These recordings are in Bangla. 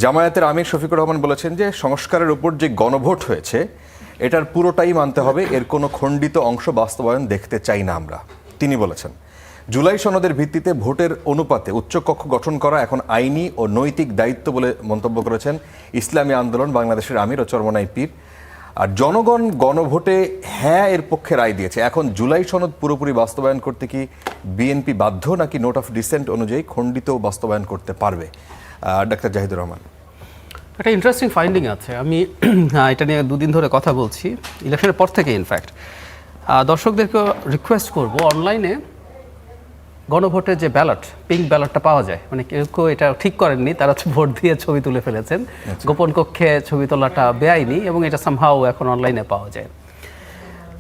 জামায়াতের আমির শফিকুর রহমান বলেছেন যে সংস্কারের উপর যে গণভোট হয়েছে এটার পুরোটাই মানতে হবে, এর কোনো খণ্ডিত অংশ বাস্তবায়ন দেখতে চাই না আমরা। তিনি বলেছেন জুলাই সনদের ভিত্তিতে ভোটের অনুপাতে উচ্চকক্ষ গঠন করা এখন আইনি ও নৈতিক দায়িত্ব বলে মন্তব্য করেছেন ইসলামী আন্দোলন বাংলাদেশের আমির ও চরমনাই পীর। আর জনগণ গণভোটে হ্যাঁ এর পক্ষে রায় দিয়েছে। এখন জুলাই সনদ পুরোপুরি বাস্তবায়ন করতে কি বিএনপি বাধ্য, নাকি নোট অফ ডিসেন্ট অনুযায়ী খণ্ডিত বাস্তবায়ন করতে পারবে? ডাক্তার জাহিদুর রহমান। একটা ইন্টারেস্টিং ফাইন্ডিং আছে, আমি এটা নিয়ে দুদিন ধরে কথা বলছি, ইলেকশনের পর থেকে। ইনফ্যাক্ট দর্শকদেরকে রিকোয়েস্ট করব, অনলাইনে গণভোটের যে ব্যালট, পিঙ্ক ব্যালটটা পাওয়া যায়, মানে কেউ কেউ এটা ঠিক করেননি, তারা ভোট দিয়ে ছবি তুলে ফেলেছেন। গোপন কক্ষে ছবি তোলাটা বেআইনি এবং এটা সামহাও এখন অনলাইনে পাওয়া যায়।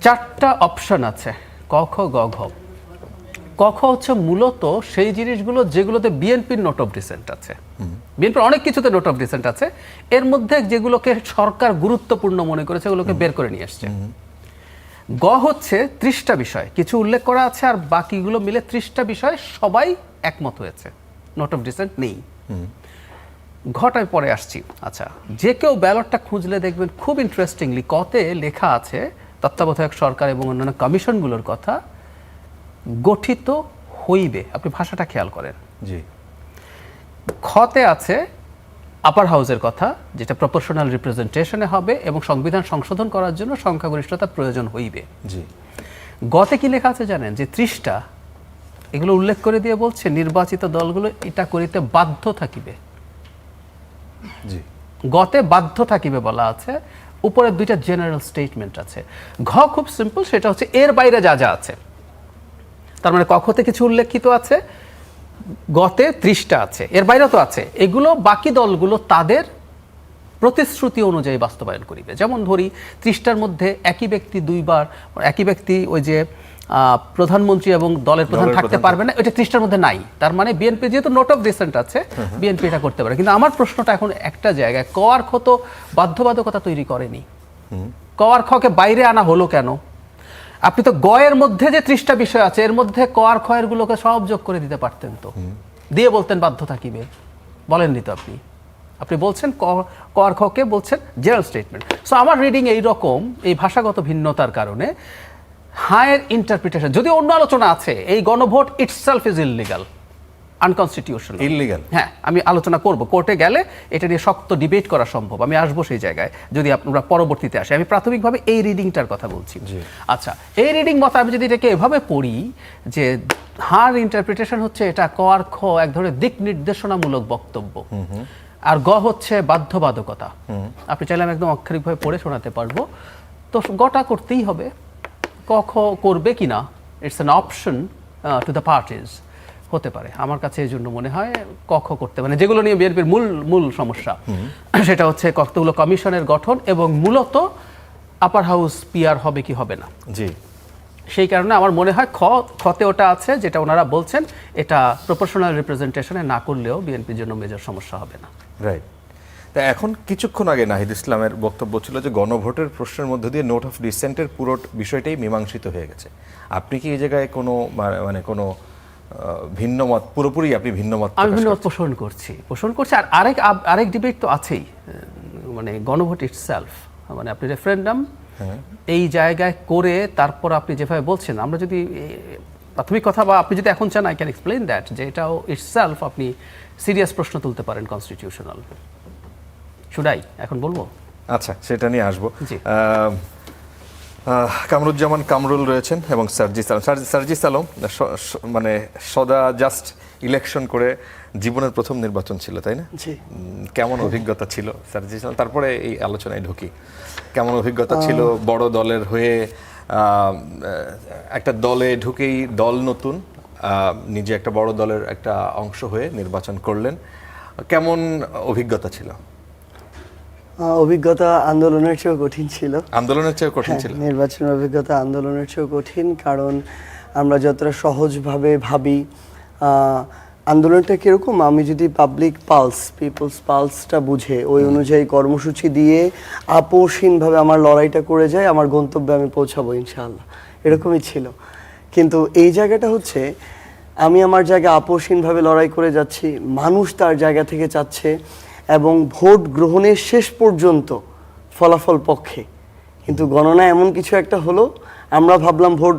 4টা অপশন আছে, ক খ গ ঘ। ক খ হচ্ছে মূলত সেই জিনিসগুলো যেগুলোতে বিএনপির নোট অফ ডিসেন্ট আছে। বিএনপির অনেক কিছুতে নোট অফ ডিসেন্ট আছে, এর মধ্যে যেগুলোকে সরকার গুরুত্বপূর্ণ মনে করেছে ওগুলোকে বের করে নিয়ে আসছে। গ হচ্ছে 30টা বিষয়, কিছু উল্লেখ করা আছে আর বাকিগুলো মিলে 30টা বিষয় সবাই একমত হয়েছে, নোট অফ ডিসেন্ট নেই। ঘটায় পরে আসছি। আচ্ছা, যে কেউ ব্যালটটা খুঁজলে দেখবেন খুব ইন্টারেস্টিংলি কতে লেখা আছে তত্ত্বাবধায়ক সরকার এবং অন্যান্য কমিশনগুলোর কথা গঠিত হইবে। আপনি ভাষাটা খেয়াল করেন। জি। খতে আছে আপার হাউসের কথা, যেটা প্রপোর্শনাল রিপ্রেজেন্টেশনে হবে এবং সংবিধান সংশোধন করার জন্য সংখ্যাগরিষ্ঠতার প্রয়োজন হইবে। জি। গতে কি লেখা আছে জানেন? যে 30টা এগুলো উল্লেখ করে দিয়ে বলছে নির্বাচিত দলগুলো এটা করিতে বাধ্য থাকিবে। জি। গতে বাধ্য থাকিবে বলা আছে, উপরে 2টা জেনারেল স্টেটমেন্ট আছে। ঘ খুব সিম্পল, সেটা হচ্ছে এর বাইরে যা যা আছে। তার মানে কখতে কিছু উল্লেখিত আছে, গতে 30টা আছে, এর বাইরেও তো আছে। এগুলো বাকি দলগুলো তাদের প্রতিশ্রুতি অনুযায়ী বাস্তবায়ন করিবে। যেমন ধরি 30টার মধ্যে একই ব্যক্তি দুইবার, একই ব্যক্তি ওই যে প্রধানমন্ত্রী এবং দলের প্রধান থাকতে পারবে না, এটা 30টার মধ্যে নাই। তার মানে বিএনপি যেহেতু নোট অফ ডিসেন্ট আছে, বিএনপি এটা করতে পারে। কিন্তু আমার প্রশ্নটা এখন একটা জায়গায়, ক আর খ তো বাধ্যবাধকতা তৈরি করেনি, ক আর খকে বাইরে আনা হলো কেন? আপনি তো গয়ের মধ্যে যে 30টা বিষয় আছে এর মধ্যে ক আর খ এর গুলোকে সব যোগ করে দিতে পারতেন, তো দিয়ে বলতেন বাধ্য থাকিবে, বলেননি তো আপনি। আপনি বলছেন ক আর খকে বলছেন জেনারেল স্টেটমেন্ট। সো আমার রিডিং এইরকম, এই ভাষাগত ভিন্নতার কারণে হায়ার ইন্টারপ্রিটেশন, যদি অন্য আলোচনা আছে, এই গণভোট itself is illegal, unconstitutional. Illegal, হ্যাঁ, আমি আলোচনা করব, কোর্টে গেলে এটা নিয়ে শক্ত ডিবেট করা সম্ভব, আমি আসবো সেই জায়গায় যদি আপনারা পরবর্তীতে আসে। আমি প্রাথমিকভাবে এই রিডিংটার কথা বলছি। আচ্ছা, এই রিডিং মতো আমি যদি এটাকে এভাবে পড়ি যে হার ইন্টারপ্রিটেশন হচ্ছে এটা ক আর খ এক ধরনের দিক নির্দেশনামূলক বক্তব্য, আর গ হচ্ছে বাধ্যবাধকতা। আপনি চাইলে আমি একদম আক্ষরিকভাবে পড়ে শোনাতে পারবো। তো গটা করতেই হবে, ক খ করবে কিনা it's an option to the parties, হতে পারে। আমার কাছে এই জন্য মনে হয় কক্ষ করতে, মানে যেগুলো নিয়ে বিএনপির মূল সমস্যা সেটা হচ্ছে কতগুলো কমিশনের গঠন এবং মূলত আপার হাউস পিআর হবে কি হবে না। জি। সেই কারণে আমার মনে হয় খতে ওটা আছে যেটা ওনারা বলছেন, এটা প্রপোর্শনাল রিপ্রেজেন্টেশনে না করলেও বিএনপির জন্য মেজর সমস্যা হবে না। রাইট। তা এখন কিছুক্ষণ আগে নাহিদ ইসলামের বক্তব্য ছিল যে গণভোটের প্রশ্নের মধ্যে দিয়ে নোট অফ ডিসেন্টের পুরো বিষয়টাই মীমাংসিত হয়ে গেছে। আপনি কি এই জায়গায় কোনো মানে কোনো ভিন্ন মত, পুরোপুরি আপনি ভিন্ন মত? আমি ভিন্ন মত পোষণ করছি। আর আরেক ডিবেট তো আছেই, মানে গণভোট ইটসেলফ, মানে আপনি রেফারেন্ডাম এই জায়গায় করে তারপর আপনি যেভাবে বলছেন, আমরা যদি প্রাথমিক কথা বা আপনি যদি এখন চান আই ক্যান এক্সপ্লেইন দ্যাট, যে এটাও ইটসেলফ আপনি সিরিয়াস প্রশ্ন তুলতে পারেন কনস্টিটিউশনাল। শুডাই এখন বলবো? আচ্ছা, সেটা নিয়ে আসবো। কামরুজ্জামান কামরুল রয়েছেন এবং সার্জিস আলম, মানে সদা জাস্ট ইলেকশন করে জীবনের প্রথম নির্বাচন ছিল, তাই না? কেমন অভিজ্ঞতা ছিল সার্জিস আলম? তারপরে এই আলোচনায় ঢুকি। কেমন অভিজ্ঞতা ছিল বড় দলের হয়ে, একটা দলে ঢুকেই দল নতুন, নিজে একটা বড় দলের একটা অংশ হয়ে নির্বাচন করলেন, কেমন অভিজ্ঞতা ছিল? অভিজ্ঞতা আন্দোলনের চেয়েও কঠিন ছিল। আন্দোলনের চেয়েও কঠিন ছিল? নির্বাচনের অভিজ্ঞতা আন্দোলনের চেয়েও কঠিন, কারণ আমরা যতটা সহজভাবে ভাবি আন্দোলনটা কীরকম, আমি যদি পাবলিক পালস, পিপলস পালসটা বুঝে ওই অনুযায়ী কর্মসূচি দিয়ে আপোষহীনভাবে আমার লড়াইটা করে যাই, আমার গন্তব্যে আমি পৌঁছাবো ইনশাআল্লাহ, এরকমই ছিল। কিন্তু এই জায়গাটা হচ্ছে আমি আমার জায়গায় আপোষহীনভাবে লড়াই করে যাচ্ছি, মানুষ তার জায়গা থেকে চাচ্ছে এবং ভোট গ্রহণের শেষ পর্যন্ত ফলাফল পক্ষে, কিন্তু গণনা এমন কিছু একটা হলো, আমরা ভাবলাম ভোট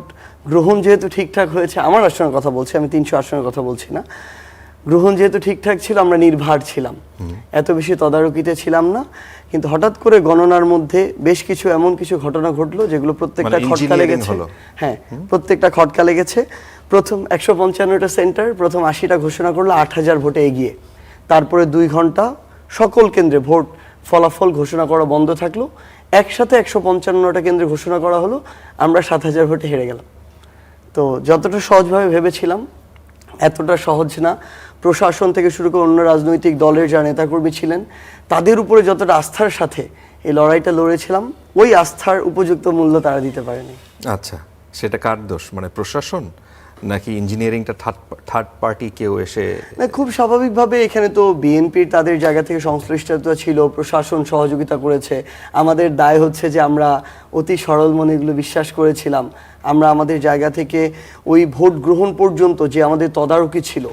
গ্রহণ যেহেতু ঠিকঠাক হয়েছে, আমার আসনের কথা বলছি, আমি 300 আসনের কথা বলছি না, গ্রহণ যেহেতু ঠিকঠাক ছিল আমরা নির্ভার ছিলাম, এত বেশি তদারকিতে ছিলাম না। কিন্তু হঠাৎ করে গণনার মধ্যে বেশ কিছু এমন কিছু ঘটনা ঘটলো যেগুলো প্রত্যেকটা মানে খটকা engineering লেগেছে। হলো। হ্যাঁ, প্রত্যেকটা খটকা লেগেছে। প্রথম 155টা সেন্টার, প্রথম 80টা ঘোষণা করলো 8000 ভোটে এগিয়ে। তারপরে 2 ঘন্টা সকল কেন্দ্রে ভোট ফলাফল ঘোষণা করা বন্ধ থাকলো। একসাথে 155টা কেন্দ্রে ঘোষণা করা হলো, আমরা 7000 ভোটে হেরে গেলাম। তো যতটা সহজভাবে ভেবেছিলাম এতটা সহজ না। প্রশাসন থেকে শুরু করে অন্য রাজনৈতিক দলের যারা নেতাকর্মী ছিলেন তাদের উপরে যতটা আস্থার সাথে এই লড়াইটা লড়েছিলাম, ওই আস্থার উপযুক্ত মূল্য তারা দিতে পারেনি। আচ্ছা, সেটা কার দোষ? মানে প্রশাসন নাকি ইঞ্জিনিয়ারিংটা থার্ড পার্টি কেউ এসে? না, খুব স্বাভাবিকভাবে এখানে তো বিএনপির তাদের জায়গা থেকে সংশ্লিষ্টতা ছিল, প্রশাসন সহযোগিতা করেছে। আমাদের দায় হচ্ছে যে আমরা অতি সরল মনে এগুলো বিশ্বাস করেছিলাম। আমরা আমাদের জায়গা থেকে ওই ভোট গ্রহণ পর্যন্ত যে আমাদের তদারকি ছিল,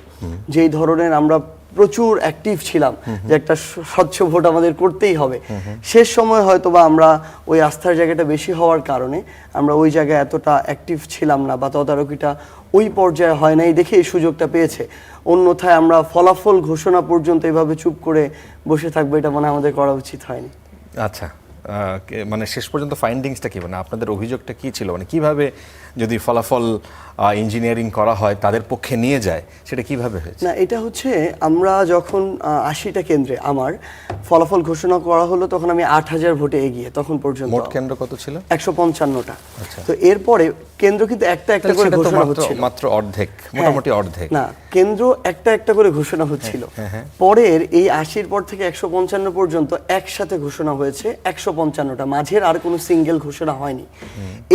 যেই ধরনের আমরা প্রচুর অ্যাক্টিভ ছিলাম যে একটা স্বচ্ছ ভোট আমাদের করতেই হবে, শেষ সময় হয়তো বা আমরা ওই আস্থার জায়গাটা বেশি হওয়ার কারণে আমরা ওই জায়গায় এতটা অ্যাক্টিভ ছিলাম না, বা তদারকিটা ওই পর্যায়ে হয় নাই দেখে এই সুযোগটা পেয়েছে। অন্যথায় আমরা ফলাফল ঘোষণা পর্যন্ত এভাবে চুপ করে বসে থাকবো, এটা মনে হয় আমাদের করা উচিত হয়নি। আচ্ছা, মানে শেষ পর্যন্ত ফাইন্ডিংসটা কি, মানে আপনাদের অভিযোগটা কি ছিল? মানে কিভাবে যদি ফলাফল ইঞ্জিনিয়ারিং করা হয় তাদের পক্ষে নিয়ে যায়, সেটা কিভাবে হয়েছে? না, এটা হচ্ছে আমরা যখন 80টা কেন্দ্রে আমার ফলাফল ঘোষণা করা হলো তখন আমি 8000 ভোটে এগিয়ে, তখন পর্যন্ত মোট কেন্দ্র কত ছিল? 155টা। আচ্ছা। তো এরপরে কেন্দ্র কিন্তু একটা একটা করে সেটা তো ঘোষণা হচ্ছিল। মাত্র অর্ধেক, মোটামুটি অর্ধেক। না, কেন্দ্র একটা একটা করে ঘোষণা হচ্ছিল। পরের এই 80-র পর থেকে 155 পর্যন্ত একসাথে ঘোষণা হয়েছে 155টা, মাঝের আর কোনো সিঙ্গেল ঘোষণা হয়নি।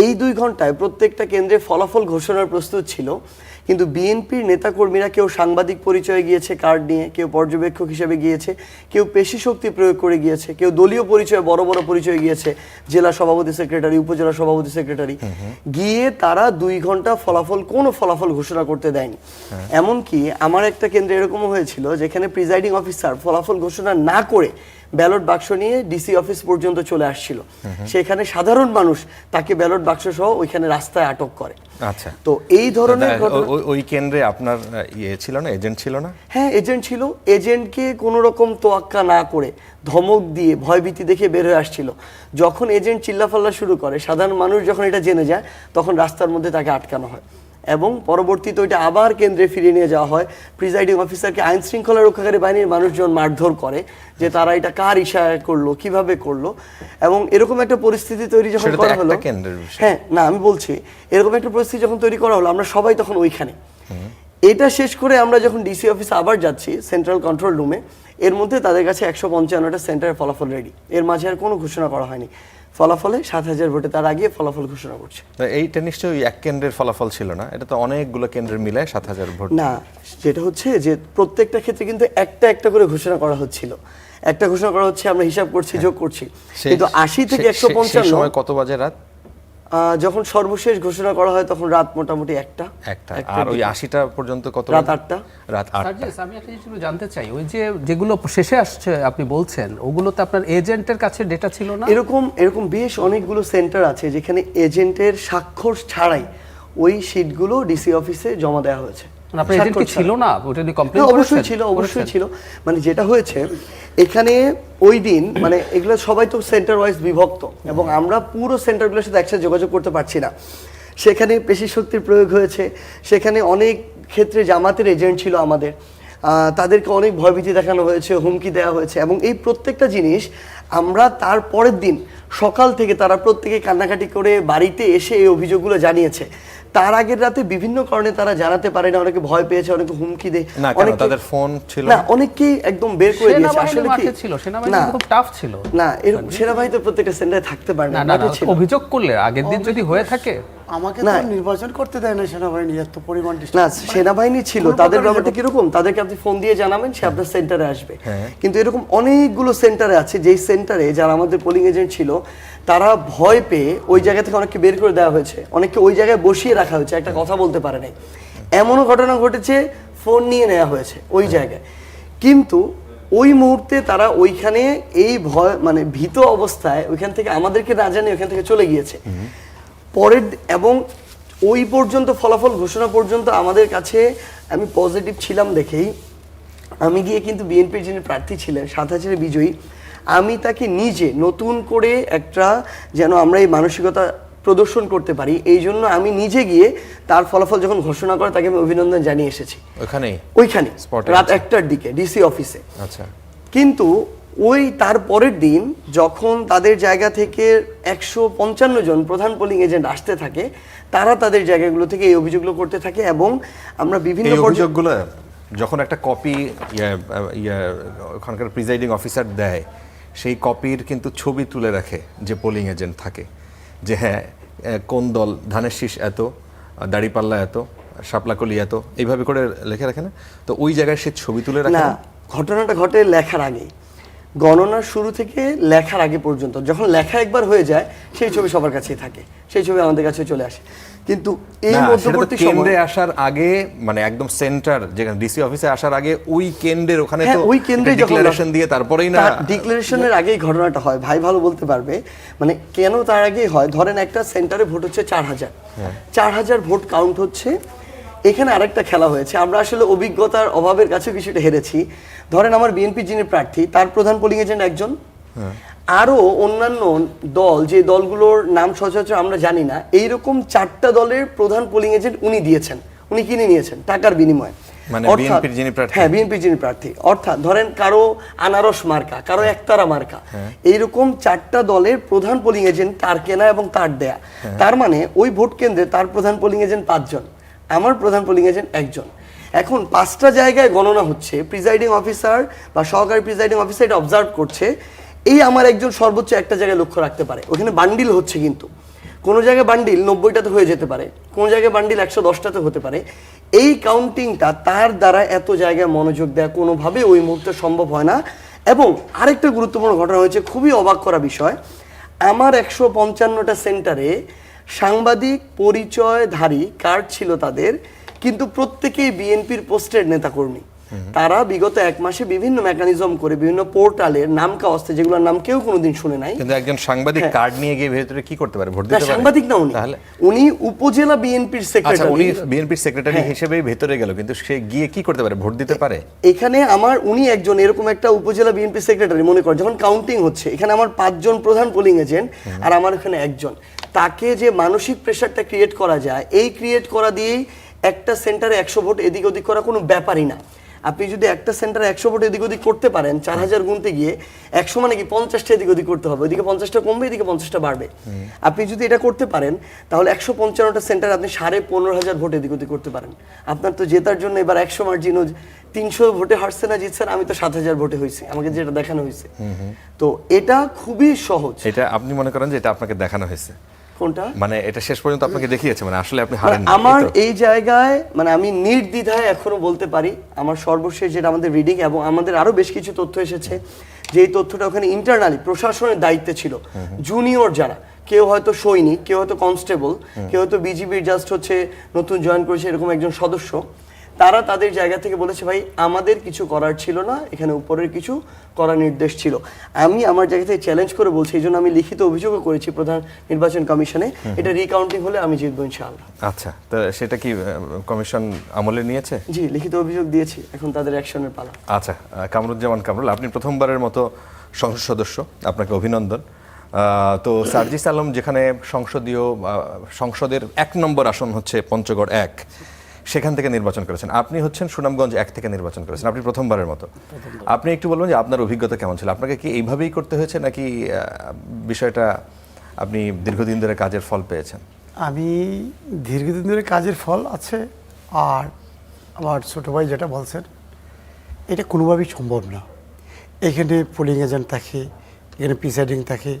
এই 2 ঘন্টায় প্রত্যেকটা কেন্দ্রে ফলাফল ঘোষণার প্রস্তুত ছিল, কিন্তু বিএনপির নেতাকর্মীরা কেউ সাংবাদিক পরিচয়ে গিয়েছে কার্ড নিয়ে, কেউ পর্যবেক্ষক হিসেবে গিয়েছে, কেউ পেশি শক্তি প্রয়োগ করে গিয়েছে, কেউ দলীয় পরিচয়ে বড় বড় পরিচয়ে গিয়েছে, জেলা সভাপতি সেক্রেটারি, উপজেলা সভাপতি সেক্রেটারি গিয়ে তারা 2 ঘন্টা কোনো ফলাফল ঘোষণা করতে দেয়নি। এমনকি আমার একটা কেন্দ্রে এরকমও হয়েছিল যেখানে প্রিজাইডিং অফিসার ফলাফল ঘোষণা না করে ব্যালট বাক্স নিয়ে ডিসি অফিস পর্যন্ত চলে আসছিল। সেখানে সাধারণ মানুষ তাকে ব্যালট বাক্স সহ ওইখানে রাস্তায় আটক করে। আচ্ছা, তো এই ধরনের ওই কেন্দ্রে আপনার ইয়ে ছিল না, এজেন্ট ছিল না? হ্যাঁ, এজেন্ট ছিল। এজেন্টকে কোনো রকম তোয়াক্কা না করে ধমক দিয়ে ভয়ভীতি দেখে বের হয়ে আসছিল। যখন এজেন্ট চিল্লাফাল্লা শুরু করে, সাধারণ মানুষ যখন এটা জেনে যায়, তখন রাস্তার মধ্যে তাকে আটকানো হয় এবং পরবর্তীতে ওইটা আবার কেন্দ্রে ফিরিয়ে নিয়ে যাওয়া হয়। প্রিজাইডিং অফিসারকে আইন শৃঙ্খলা রক্ষাকারী বাহিনীর মানুষজন মারধর করে যে তারা এটা কার ইশারায় করলো, কিভাবে করলো। এবং এরকম একটা পরিস্থিতি তৈরি যখন করা হলো, হ্যাঁ না আমি বলছি, এরকম একটা পরিস্থিতি যখন তৈরি করা হলো, আমরা সবাই তখন ওইখানে। এটা শেষ করে আমরা যখন ডিসি অফিসে আবার যাচ্ছি সেন্ট্রাল কন্ট্রোল রুমে, এর মধ্যে তাদের কাছে 155টা সেন্টারের ফলাফল রেডি, এর মাঝে আর কোনো ঘোষণা করা হয়নি। ফলাফলে 7000 ভোটে তার আগে ফলাফল ঘোষণা করছে। এইটা নিশ্চয়ই এক কেন্দ্রের ফলাফল ছিল না, এটা তো অনেকগুলো কেন্দ্রের মিলে 7000 ভোট। না, যেটা হচ্ছে যে প্রত্যেকটা ক্ষেত্রে কিন্তু একটা একটা করে ঘোষণা করা হচ্ছিল, একটা ঘোষণা করা হচ্ছে, আমরা হিসাব করছি, যোগ করছি। কিন্তু 80 থেকে 155 সময় কত বাজে রাত? যখন সর্বশেষ ঘোষণা করা হয় তখন রাত মোটামুটি একটা। আর ওই 80টা পর্যন্ত কত? রাত 8টা। রাত 8টা। আমি একটা জিনিস জানতে চাই, ওই যে যেগুলো শেষে আসছে আপনি বলছেন, ওগুলোতে আপনার এজেন্টের কাছে ডেটা ছিল না? এরকম বেশ অনেকগুলো সেন্টার আছে যেখানে এজেন্টের স্বাক্ষর ছাড়াই ওই শীটগুলো ডিসি অফিসে জমা দেওয়া হয়েছে। আপনার এজেন্ট কি ছিল না? ওটা নিয়ে কমপ্লেইন করেছেন? অবশ্যই ছিল। মানে যেটা হয়েছে এখানে ওই দিন, মানে এগুলো সবাই তো সেন্টার ওয়াইজ বিভক্ত এবং আমরা পুরো সেন্টারগুলোর সাথে একসাথে যোগাযোগ করতে পারছি না। সেখানে পেশি শক্তির প্রয়োগ হয়েছে, সেখানে অনেক ক্ষেত্রে জামাতের এজেন্ট ছিল আমাদের, তাদেরকে অনেক ভয়ভীতি দেখানো হয়েছে, হুমকি দেওয়া হয়েছে। এবং এই প্রত্যেকটা জিনিস আমরা তার পরের দিন সকাল থেকে তারা প্রত্যেকে কান্নাকাটি করে বাড়িতে এসে এই অভিযোগগুলো জানিয়েছে। তার আগের রাতে বিভিন্ন কারণে তারা জানাতে পারে না, অনেকে ভয় পেয়েছে, অনেকে হুমকি দেয়, তাদের ফোন ছিল না, অনেকেই একদম বের করে দিয়েছে। আসলে কি ছিল সেনাবাহিনী খুব টাফ ছিল না, এরকম সেনাবাহিনী তো প্রত্যেকটা সেন্টারে থাকতে পারে না। অভিযোগ করলে আগের দিন যদি হয়ে থাকে, আমাকে তো নির্বাচন করতে দেয় না সেনাবাহিনী, এত পরিমাণ না, সেনাবাহিনী ছিল। তাদের ব্যাপারটা কিরকম, তাদেরকে আপনি ফোন দিয়ে জানাবেন, সে আপনার সেন্টারে আসবে। কিন্তু এরকম অনেকগুলো সেন্টারে আছে যেই সেন্টারে যারা আমাদের পোলিং এজেন্ট ছিল তারা ভয় পেয়ে ওই জায়গা থেকে অনেককে বের করে দেওয়া হয়েছে, অনেককে ওই জায়গায় বসিয়ে রাখা হয়েছে, একটা কথা বলতে পারে নাই। এমনও ঘটনা ঘটেছে ফোন নিয়ে নেওয়া হয়েছে ওই জায়গায়। কিন্তু ওই মুহূর্তে তারা ওইখানে এই ভয় মানে ভীত অবস্থায় ওইখান থেকে আমাদেরকে না জানিয়ে ওইখান থেকে চলে গিয়েছে পরের এবং ওই পর্যন্ত ফলাফল ঘোষণা পর্যন্ত আমাদের কাছে আমি পজিটিভ ছিলাম দেখেই আমি গিয়ে কিন্তু বিএনপির যিনি প্রার্থী ছিলেন ৭ বিজয়ী আমি তাকে নিজে নতুন করে একটা যেন আমরা এই মানসিকতা প্রদর্শন করতে পারি এই জন্য আমি নিজে গিয়ে তার ফলাফল যখন ঘোষণা করে তাকে আমি অভিনন্দন জানিয়ে এসেছি ওইখানে রাত 1টার দিকে ডিসি অফিসে। আচ্ছা, কিন্তু ওই তার পরের দিন যখন তাদের জায়গা থেকে 155 জন প্রধান পোলিং এজেন্ট আসতে থাকে তারা তাদের জায়গাগুলো থেকে এই অভিযোগগুলো করতে থাকে এবং আমরা বিভিন্ন অভিযোগগুলো যখন একটা কপি ওখানকার প্রিজাইডিং অফিসার দেয় সেই কপির কিন্তু ছবি তুলে রাখে যে পোলিং এজেন্ট থাকে যে হ্যাঁ কোন দল ধানের শীষ এত, দাড়িপাল্লা এত, শাপলাকলি এত, এইভাবে করে লিখে রাখে না? তো ওই জায়গায় সে ছবি তুলে রাখে না, না? ঘটনাটা ঘটে লেখার আগে, গণনার শুরু থেকে লেখার আগে পর্যন্ত। যখন লেখা একবার হয়ে যায় সেই ছবি সবার কাছেই থাকে, সেই ছবি আমাদের কাছে চলে আসে। কিন্তু এই মধ্যবর্তী কেন্দ্রে আসার আগে মানে একদম সেন্টার যেখানে ডিসি অফিসে আসার আগে ওই কেন্দ্রের ওখানে তো ওই কেন্দ্রে ডিক্লারেশন দিয়ে তারপরেই না ডিক্লারেশনের আগেই ঘটনাটা হয়। ভাই ভালো বলতে পারবে মানে কেন তার আগেই হয়। ধরেন একটা সেন্টারে ভোট হচ্ছে 4000, 4000 ভোট কাউন্ট হচ্ছে। এখানে আরেকটা খেলা হয়েছে, আমরা আসলে অভিজ্ঞতার অভাবের কাছে কিছুটা হেরেছি। ধরেন আমার বিএনপি যিনি প্রার্থী তার প্রধান পোলিং এজেন্ট একজন, আরো অন্যান্য দল যে দলগুলোর নাম সচরাচর আমরা জানি না এইরকম 4টা দলের প্রধান পোলিং এজেন্ট উনি দিয়েছেন, উনি কিনে নিয়েছেন টাকার বিনিময়ে। মানে বিএনপির যিনি প্রার্থী, হ্যাঁ বিএনপির যিনি প্রার্থী, অর্থাৎ ধরেন কারো আনারস মার্কা, কারো একতারা মার্কা, এইরকম 4টা দলের প্রধান পোলিং এজেন্ট তার কেনা এবং তার দেয়া। তার মানে ওই ভোট কেন্দ্রে তার প্রধান পোলিং এজেন্ট 5 জন, আমার প্রধান পোলিং এজেন্ট 1 জন। এখন 5টা জায়গায় গণনা হচ্ছে, প্রিজাইডিং অফিসার বা সহকারী প্রিজাইডিং অফিসার এটা অবজার্ভ করছে। এই আমার একজন সর্বোচ্চ একটা জায়গায় লক্ষ্য রাখতে পারে, ওখানে বান্ডিল হচ্ছে, কিন্তু কোনো জায়গায় বান্ডিল 90টাতে হয়ে যেতে পারে, কোনো জায়গায় বান্ডিল 110টাতে হতে পারে। এই কাউন্টিংটা তার দ্বারা এত জায়গায় মনোযোগ দেওয়া কোনোভাবে ওই মুহূর্তে সম্ভব হয় না। এবং আরেকটা গুরুত্বপূর্ণ ঘটনা হয়েছে, খুবই অবাক করা বিষয়, আমার 155টা সেন্টারে সাংবাদিক পরিচয়ধারী কার্ড ছিল তাদের, কিন্তু প্রত্যেকেই বিএনপির পোস্টেড নেতাকর্মী। তারা বিগত 1 মাসে বিভিন্ন মেকানিজম করে বিভিন্ন পোর্টালের নাম কাওয়াস্তে, যেগুলোর নাম কেউ কোনোদিন শুনে নাই। কিন্তু একজন সাংবাদিক কার্ড নিয়ে গিয়ে ভেতরে কি করতে পারে? ভোট দিতে পারে? সাংবাদিক না উনি, তাহলে উনি উপজেলা বিএনপির সেক্রেটারি। আচ্ছা, উনি বিএনপির সেক্রেটারি হিসেবেই ভেতরে গেল, কিন্তু সে গিয়ে কি করতে পারে? ভোট দিতে পারে? এখানে আমার উনি একজন এরকম একটা উপজেলা বিএনপি সেক্রেটারি মনে করেন, যখন কাউন্টিং হচ্ছে এখানে আমার 5 জন প্রধান পোলিং এজেন্ট আর আমার এখানে 1 জন, তাকে যে মানসিক প্রেশারটা ক্রিয়েট করা যায়, এই ক্রিয়েট করা দিয়েই একটা সেন্টারে 100 ভোট এদিক ওদিক করা কোনো ব্যাপারই না। আপনি যদি একটা সেন্টারে 100 ভোট এদিক ওদিক করতে পারেন, 4000 গুনতে গিয়ে 100 মানে কি 50টা এদিক ওদিক করতে হবে, ওইদিকে 50টা কমবে, এদিকে 50টা বাড়বে। আপনি যদি এটা করতে পারেন তাহলে 155টা সেন্টার আপনি 15,500 ভোট এদিক ওদিক করতে পারেন। আপনার তো জেতার জন্য এবার 100 মার্জিন 300 ভোটে হারছে না জিতছেন, আমি তো 7000 ভোটে হয়েছি, আমাকে যেটা দেখানো হয়েছে। তো এটা খুবই সহজ। এটা আপনি মনে করেন যে এটা আপনাকে দেখানো হয়েছে? কোনটা? মানে এটা শেষ পর্যন্ত আপনাকে দেখিয়েছে, মানে আসলে আপনি হারেন না? আমার এই জায়গায় মানে আমি নির্দ্বিধায় এখনো বলতে পারি আমার সর্বশেষ যেটা আমাদের রিডিং, এবং আমাদের আরো বেশ কিছু তথ্য এসেছে যে এই তথ্যটা ওখানে ইন্টারনালি প্রশাসনের দায়িত্বে ছিল। জুনিয়র যারা, কেউ হয়তো সৈনিক, কেউ হয়তো কনস্টেবল, কেউ হয়তো বিজিবির জাস্ট হচ্ছে নতুন জয়েন করেছে এরকম একজন সদস্য, তারা তাদের জায়গা থেকে বলেছে ভাই আমাদের কিছু করার ছিল না, এখানে উপরের কিছু করার নির্দেশ ছিল। আমি আমার জায়গা থেকে চ্যালেঞ্জ করে বলছি, এই জন্য আমি লিখিত অভিযোগও করেছি প্রধান নির্বাচন কমিশনে, এটা রিকাউন্টিং হলে আমি জিতবো ইনশাআল্লাহ। আচ্ছা, তো সেটা কি কমিশন আমলে নিয়েছে? জি, লিখিত অভিযোগ দিয়েছি, এখন তাদের অ্যাকশনের পালা। আচ্ছা, কামরুজ্জামান কামরুল, আপনি প্রথমবারের মতো সংসদ সদস্য, আপনাকে অভিনন্দন। তো সার্জিস আলম যেখানে সংসদের 1 নম্বর আসন হচ্ছে পঞ্চগড় 1, সেখান থেকে নির্বাচন করেছেন, আপনি হচ্ছেন সুনামগঞ্জ 1 থেকে নির্বাচন করেছেন, আপনি প্রথমবারের মতো। আপনি একটু বলবেন যে আপনার অভিজ্ঞতা কেমন ছিল? আপনাকে কি এইভাবেই করতে হয়েছে নাকি বিষয়টা আপনি দীর্ঘদিন ধরে কাজের ফল পেয়েছেন? আমি দীর্ঘদিন ধরে কাজের ফল আছে, আর আমার ছোটো ভাই যেটা বলছেন এটা কোনোভাবেই সম্ভব না। এখানে পোলিং এজেন্ট থাকে, এখানে প্রিসাইডিং থাকে,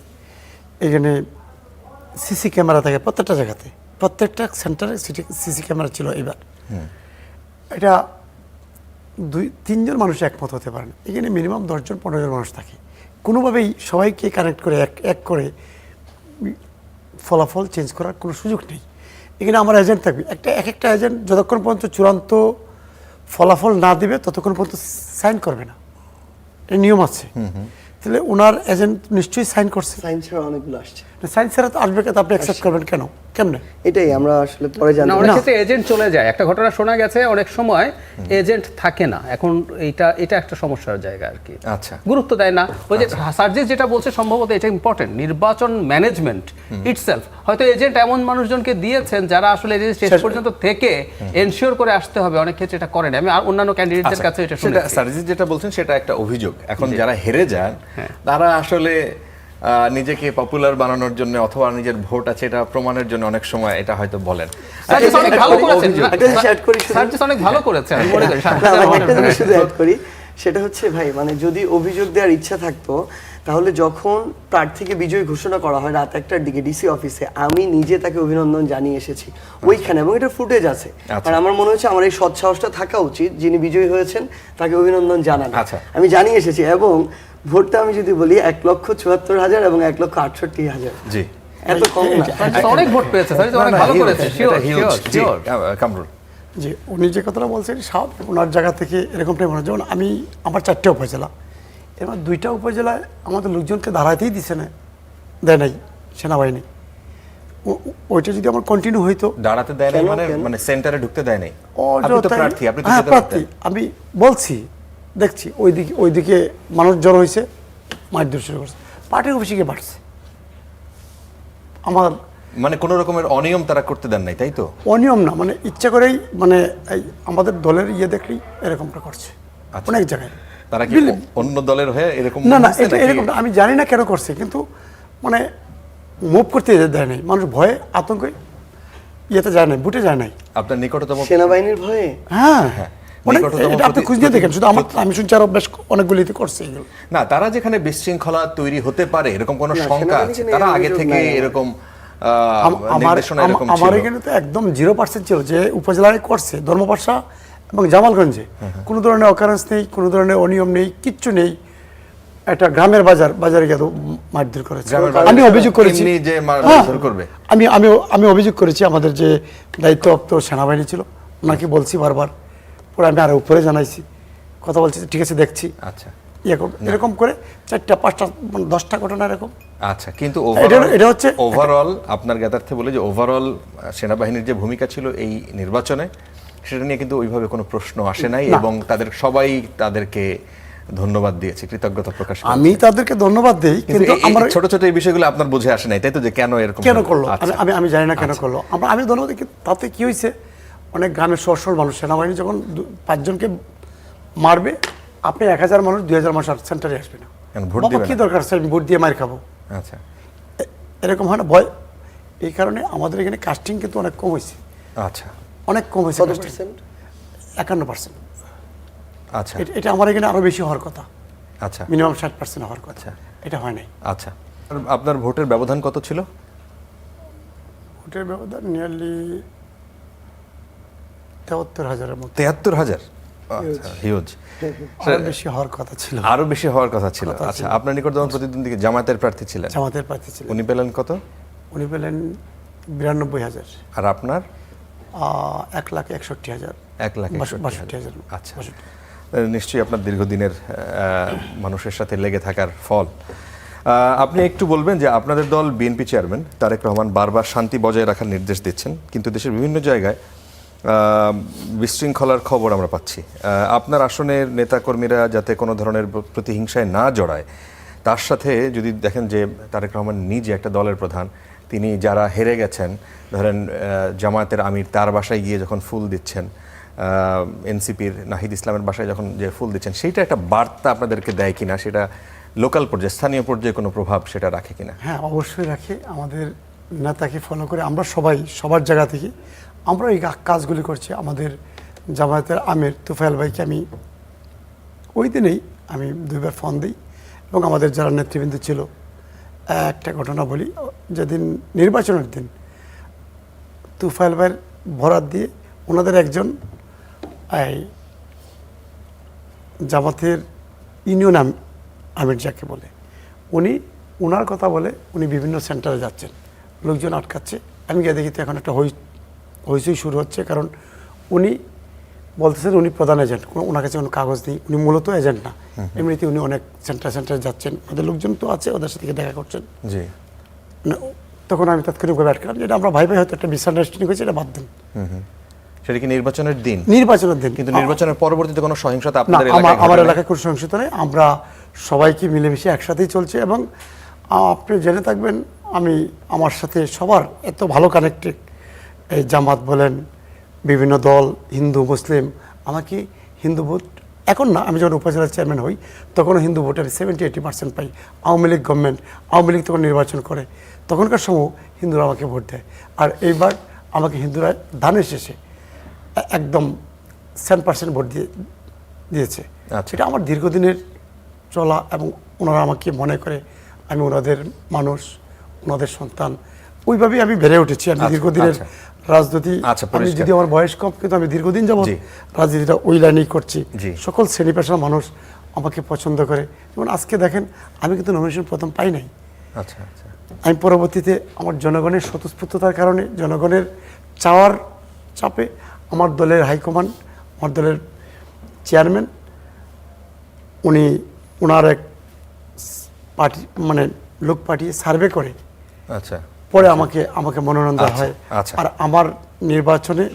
এখানে সিসি ক্যামেরা থাকে প্রত্যেকটা জায়গাতে, প্রত্যেকটা সেন্টারে সিসি ক্যামেরা ছিল। এবার এটা 2-3 জন মানুষ একমত হতে পারেন, এখানে মিনিমাম 10 জন 15 জন মানুষ থাকে। কোনোভাবেই সবাইকে কানেক্ট করে এক করে ফলাফল চেঞ্জ করার কোনো সুযোগ নেই। এখানে আমার এজেন্ট থাকবে, একটা এজেন্ট যতক্ষণ পর্যন্ত চূড়ান্ত ফলাফল না দিবে ততক্ষণ পর্যন্ত সাইন করবে না। এটা নিয়ম আছে। তাহলে ওনার এজেন্ট নিশ্চয়ই সাইন করছে। সাইন ছাড়া অনেকগুলো আসছে। সাইন ছাড়া তো আসবে, তো আপনি অ্যাকসেপ্ট করবেন কেন? কেমনে? এটাই আমরা আসলে পরে না, জানতে অনেক ক্ষেত্রে এজেন্ট চলে যায়। একটা ঘটনা শোনা গেছে, অনেক সময় এজেন্ট থাকে না। এখন এটা একটা সমস্যার জায়গা আর কি। আচ্ছা। গুরুত্ব দেয় না। ওই যে সার্জিস যেটা বলছে, সম্ভবত এটা ইম্পর্টেন্ট। নির্বাচন ম্যানেজমেন্ট ইটসেলফ, হয়তো এজেন্ট এমন মানুষজনকে দিয়েছেন যারা আসলে শেষ পর্যন্ত থেকে এনশিওর করে আসতে হবে। অনেক ক্ষেত্রে এটা করেন। আমি আর অন্যান্য ক্যান্ডিডেটদের কাছে এটা সেটা শুনেছি। সার্জিস যেটা বলছেন সেটা একটা অভিযোগ। এখন যারা হেরে যান তারা আসলে নিজেকে পপুলার বানানোর জন্য অথবা নিজের ভোট আছে এটা প্রমাণের জন্য অনেক সময় এটা হয়তো বলেন। সার্জিস অনেক ভালো করেছেন। একটা জিনিস add করি শুধু। সার্জিস অনেক ভালো করেছে, আমি মনে করি। না, আমি একটা জিনিস শুধু অ্যাড করি, সেটা হচ্ছে ভাই, মানে যদি অভিযোগ দেওয়ার ইচ্ছা থাকতো তাহলে যখন প্রার্থীকে বিজয়ী ঘোষণা করা হয় রাত 1টার দিকে ডিসি অফিসে, আমি নিজে তাকে অভিনন্দন জানিয়ে এসেছি ওইখানে, এবং এটা ফুটেজ আছে। আর আমার মনে হচ্ছে আমার এই সৎ সাহসটা থাকা উচিত, যিনি বিজয়ী হয়েছেন তাকে অভিনন্দন জানান। আচ্ছা। আমি জানিয়ে এসেছি, এবং ভোটটা আমি যদি বলি 1,74,000 এবং 1,68,000। জি, এত কম না। সার্জিস অনেক ভোট পেয়েছে, সার্জিস অনেক ভালো করেছে। শিওর। কামরুল। যে উনি যে কথাটা বলছেন স্বাভাবিক, ওনার জায়গা থেকে এরকমটাই মনে হয়। যেমন আমার 4টে উপজেলা, এবার 2টা উপজেলায় আমাদের লোকজনকে দাঁড়াতেই দিছে না, দেয় নাই সেনাবাহিনী। ওইটা যদি আমার কন্টিনিউ হইতো। দাঁড়াতে দেয় নাই মানে কেন? মানে সেন্টারে ঢুকতে দেয় নাই। আপনি তো অযথাই- প্রার্থী, আপনি তো হ্যাঁ, যেতে প্রার্থী। পারতেন। আমি বলছি, দেখছি ওইদিকে মানুষ জড়ো হয়েছে, মারধর শুরু করছে, পার্টির অফিসে গিয়ে বাড়ছে। আমার মানে কোনো রকমের অনিয়ম তারা করতে দেন নাই, তাই তো? অনিয়ম না, মানে ইচ্ছা করেই, মানে এই আমাদের দলের দেখলেই এরকমটা করছে আচ্ছা। অনেক জায়গায়। তারা কি অন্য দলের হয়ে এরকম না না, বলছে এটা নাকি? এরকম না, আমি জানি না কেন করছে, কিন্তু মানে মুভ করতে দেয় নাই, মানুষ ভয়ে আতঙ্কে যায় নাই, বুটে যায় নাই। আপনার নিকটতম সেনাবাহিনীর ভয়ে? হ্যাঁ, অনেক, নিকটতম এটা আপনি খুঁজ নিয়ে দেখেন, শুধু আমি শুনছি আরো বেশ অনেকগুলিতে করছে এগুলো। না, তারা যেখানে বিশৃঙ্খলা তৈরি হতে পারে এরকম কোনো না, শঙ্কা আছে, সেনাবাহিনী তারা নিয়ে আগে অভিযোগ থেকে নাই। এরকম আমার নির্দেশনা এরকম আমার ছিল? এখানে তো একদম 0% ছিল যে উপজেলায় করছে, ধর্মপাশা এবং জামালগঞ্জে কোনো ধরনের অকারেন্স নেই, কোনো ধরনের অনিয়ম নেই, কিচ্ছু নেই। একটা গ্রামের বাজারে গিয়ে মারধর করেছে। গ্রামের আমি বাজারে অভিযোগ করেছি, এমনি যে হ্যাঁ, মারধর করবে? আমি অভিযোগ করেছি, আমাদের যে দায়িত্বপ্রাপ্ত সেনাবাহিনী ছিল ওনাকে বলছি বারবার, পরে আমি আরো উপরে জানাইছি, কথা বলছি, ঠিক আছে দেখছি। আচ্ছা এরকম করে 4টা 5টা 10টা ঘটনা এরকম। আচ্ছা, কিন্তু এটা হচ্ছে ওভারঅল আপনার জ্ঞাতার্থে বলে যে ওভারঅল সেনাবাহিনীর যে ভূমিকা ছিল এই নির্বাচনে, সেটা নিয়ে কিন্তু ওইভাবে কোনো প্রশ্ন আসে নাই, এবং সবাই তাদেরকে ধন্যবাদ দিয়েছে, কৃতজ্ঞতা প্রকাশ করেছে। আমি তাদেরকে ধন্যবাদ দেই, কিন্তু আমার ছোট ছোট এই বিষয়গুলো আপনার বুঝে আসে নাই, তাই তো? যে কেন এরকম কেন হলো? করলো, আচ্ছা। আমি জানি না কেন করলো। আমি ধন্যবাদ দিই, কিন্তু তাতে কি হয়েছে, অনেক গ্রামের সরল মানুষ, সেনাবাহিনী যখন 5 জনকে মারবে, আপনি 1000 মানুষ 2000 মানুষ আর সেন্টারে আসবে না। কেন ভোট বাবা, দিবে কি না? দরকার আছে আমি ভোট দিয়ে মার খাবো? আচ্ছা এরকম হয় না, ভয়। এই কারণে আমাদের এখানে কাস্টিং কিন্তু অনেক কম হয়েছে, আচ্ছা অনেক কম হয়েছে। কত casting। percent? 51%। আচ্ছা এটা আমার এখানে আরো বেশি হওয়ার কথা, আচ্ছা মিনিমাম 60% হওয়ার কথা, আচ্ছা। এটা হয় নাই। আচ্ছা, আপনার ভোটের ব্যবধান কত ছিল? ভোটের ব্যবধান নিয়ারলি 73,000-এর মতো, 73,000। আচ্ছা, হিউজ। আরো বেশি হওয়ার কথা ছিল। আরো বেশি হওয়ার কথা ছিল। আচ্ছা, আপনার নিকটতম প্রতিদ্বন্দ্বী জামায়াতের প্রার্থী ছিলেন, জামাতের প্রার্থী ছিল, উনি পেলেন কত? উনি পেলেন 92,000। আর আপনার? 1,61,000। 1,62,000। আচ্ছা, নিশ্চয়ই আপনার দীর্ঘদিনের মানুষের সাথে লেগে থাকার ফল। আপনি একটু বলবেন যে আপনাদের দল বিএনপি চেয়ারম্যান তারেক রহমান বারবার শান্তি বজায় রাখার নির্দেশ দিচ্ছেন, কিন্তু দেশের বিভিন্ন জায়গায় বিশৃঙ্খলার খবর আমরা পাচ্ছি। আপনার আসনের নেতাকর্মীরা যাতে কোনো ধরনের প্রতিহিংসায় না জড়ায়, তার সাথে যদি দেখেন যে তারেক রহমান নিজে একটা দলের প্রধান, তিনি যারা হেরে গেছেন, ধরেন জামায়াতের আমির, তার বাসায় গিয়ে যখন ফুল দিচ্ছেন, এনসিপির নাহিদ ইসলামের বাসায় যখন যে ফুল দিচ্ছেন, সেইটা একটা বার্তা আপনাদেরকে দেয় কিনা, সেটা লোকাল পর্যায়ে, স্থানীয় পর্যায়ে কোনো প্রভাব সেটা রাখে কিনা? হ্যাঁ, অবশ্যই রাখে। আমাদের নেতাকে ফলো করে আমরা সবাই সবার জায়গা থেকে আমরা এই কাজগুলি করছি। আমাদের জামায়াতের আমির তুফাইল ভাইকে আমি ওই দিনেই 2বার ফোন দিই, এবং আমাদের যারা নেতৃবৃন্দ ছিল। একটা ঘটনা বলি, যেদিন নির্বাচনের দিন তুফাইল ভাইয়ের বরাত দিয়ে ওনাদের একজন এই জামাতের ইউনিয়ন আমির যাকে বলে, ওনার কথা বলে উনি বিভিন্ন সেন্টারে যাচ্ছেন, লোকজন আটকাচ্ছে। আমি গিয়ে দেখি তো এখন একটা হইচই শুরু হচ্ছে, কারণ উনি বলতেছেন উনি প্রধান এজেন্ট, ওনার কাছে কোনো কাগজ নেই, উনি মূলত এজেন্ট না, এমনিতে উনি অনেক সেন্টারে যাচ্ছেন, ওদের লোকজন তো আছে, ওদের সাথে দেখা করছেন। জি। মানে তখন আমি তাৎক্ষণিকভাবে আটকালাম, যেটা আমরা ভাই হয়তো একটা মিসআন্ডারস্ট্যান্ডিং হয়েছে, এটা বাদ দেন। সেটা কি নির্বাচনের দিন? নির্বাচনের দিন। কিন্তু নির্বাচনের পরবর্তীতে কোনো সহিংসতা আপনাদের না, এলাকায় আমার ঘটে নাই? এলাকায় কোনো সহিংসতা নেই, আমরা সবাইকে মিলেমিশে একসাথেই চলছে। এবং আপনি জেনে থাকবেন আমি আমার সাথে সবার এত ভালো কানেক্টেড, এই জামাত বলেন, বিভিন্ন দল, হিন্দু মুসলিম, আমাকে হিন্দু ভোট এখন না, আমি যখন উপজেলার চেয়ারম্যান হই তখনও হিন্দু ভোটের 70-80% পাই। আওয়ামী লীগ গভর্নমেন্ট, আওয়ামী লীগ তখন নির্বাচন করে, তখনকার সময় হিন্দুরা আমাকে ভোট দেয়। আর এইবার আমাকে হিন্দুরা ধানের শেষে একদম 7% ভোট দিয়েছে। আচ্ছা। এটা আমার দীর্ঘদিনের চলা, এবং ওনারা আমাকে মনে করে আমি ওনাদের মানুষ, ওনাদের সন্তান, ওইভাবেই আমি বেড়ে উঠেছি। আমি আচ্ছা, দীর্ঘদিনের আচ্ছা। রাজনীতি, আচ্ছা, আমি পরিষ্কার। যদি আমার বয়স কম, কিন্তু আমি দীর্ঘদিন যাবত জি। রাজনীতিটা ওই লাইনেই করছি। জি। সকল শ্রেণী পেশার মানুষ আমাকে পছন্দ করে। যেমন আজকে দেখেন, আমি কিন্তু নমিনেশন প্রথম পাই নাই, আচ্ছা আচ্ছা। আমি পরবর্তীতে আমার জনগণের স্বতঃস্ফূর্ততার কারণে, জনগণের চাওয়ার চাপে আমার দলের হাইকমান্ড, আমার দলের চেয়ারম্যান, উনি ওনার এক পার্টি মানে লোক পাঠিয়ে সার্ভে করে আচ্ছা। পরে আমাকে মনোনয়ন দেওয়া আচ্ছা, হয়। আচ্ছা। আর আমার নির্বাচনে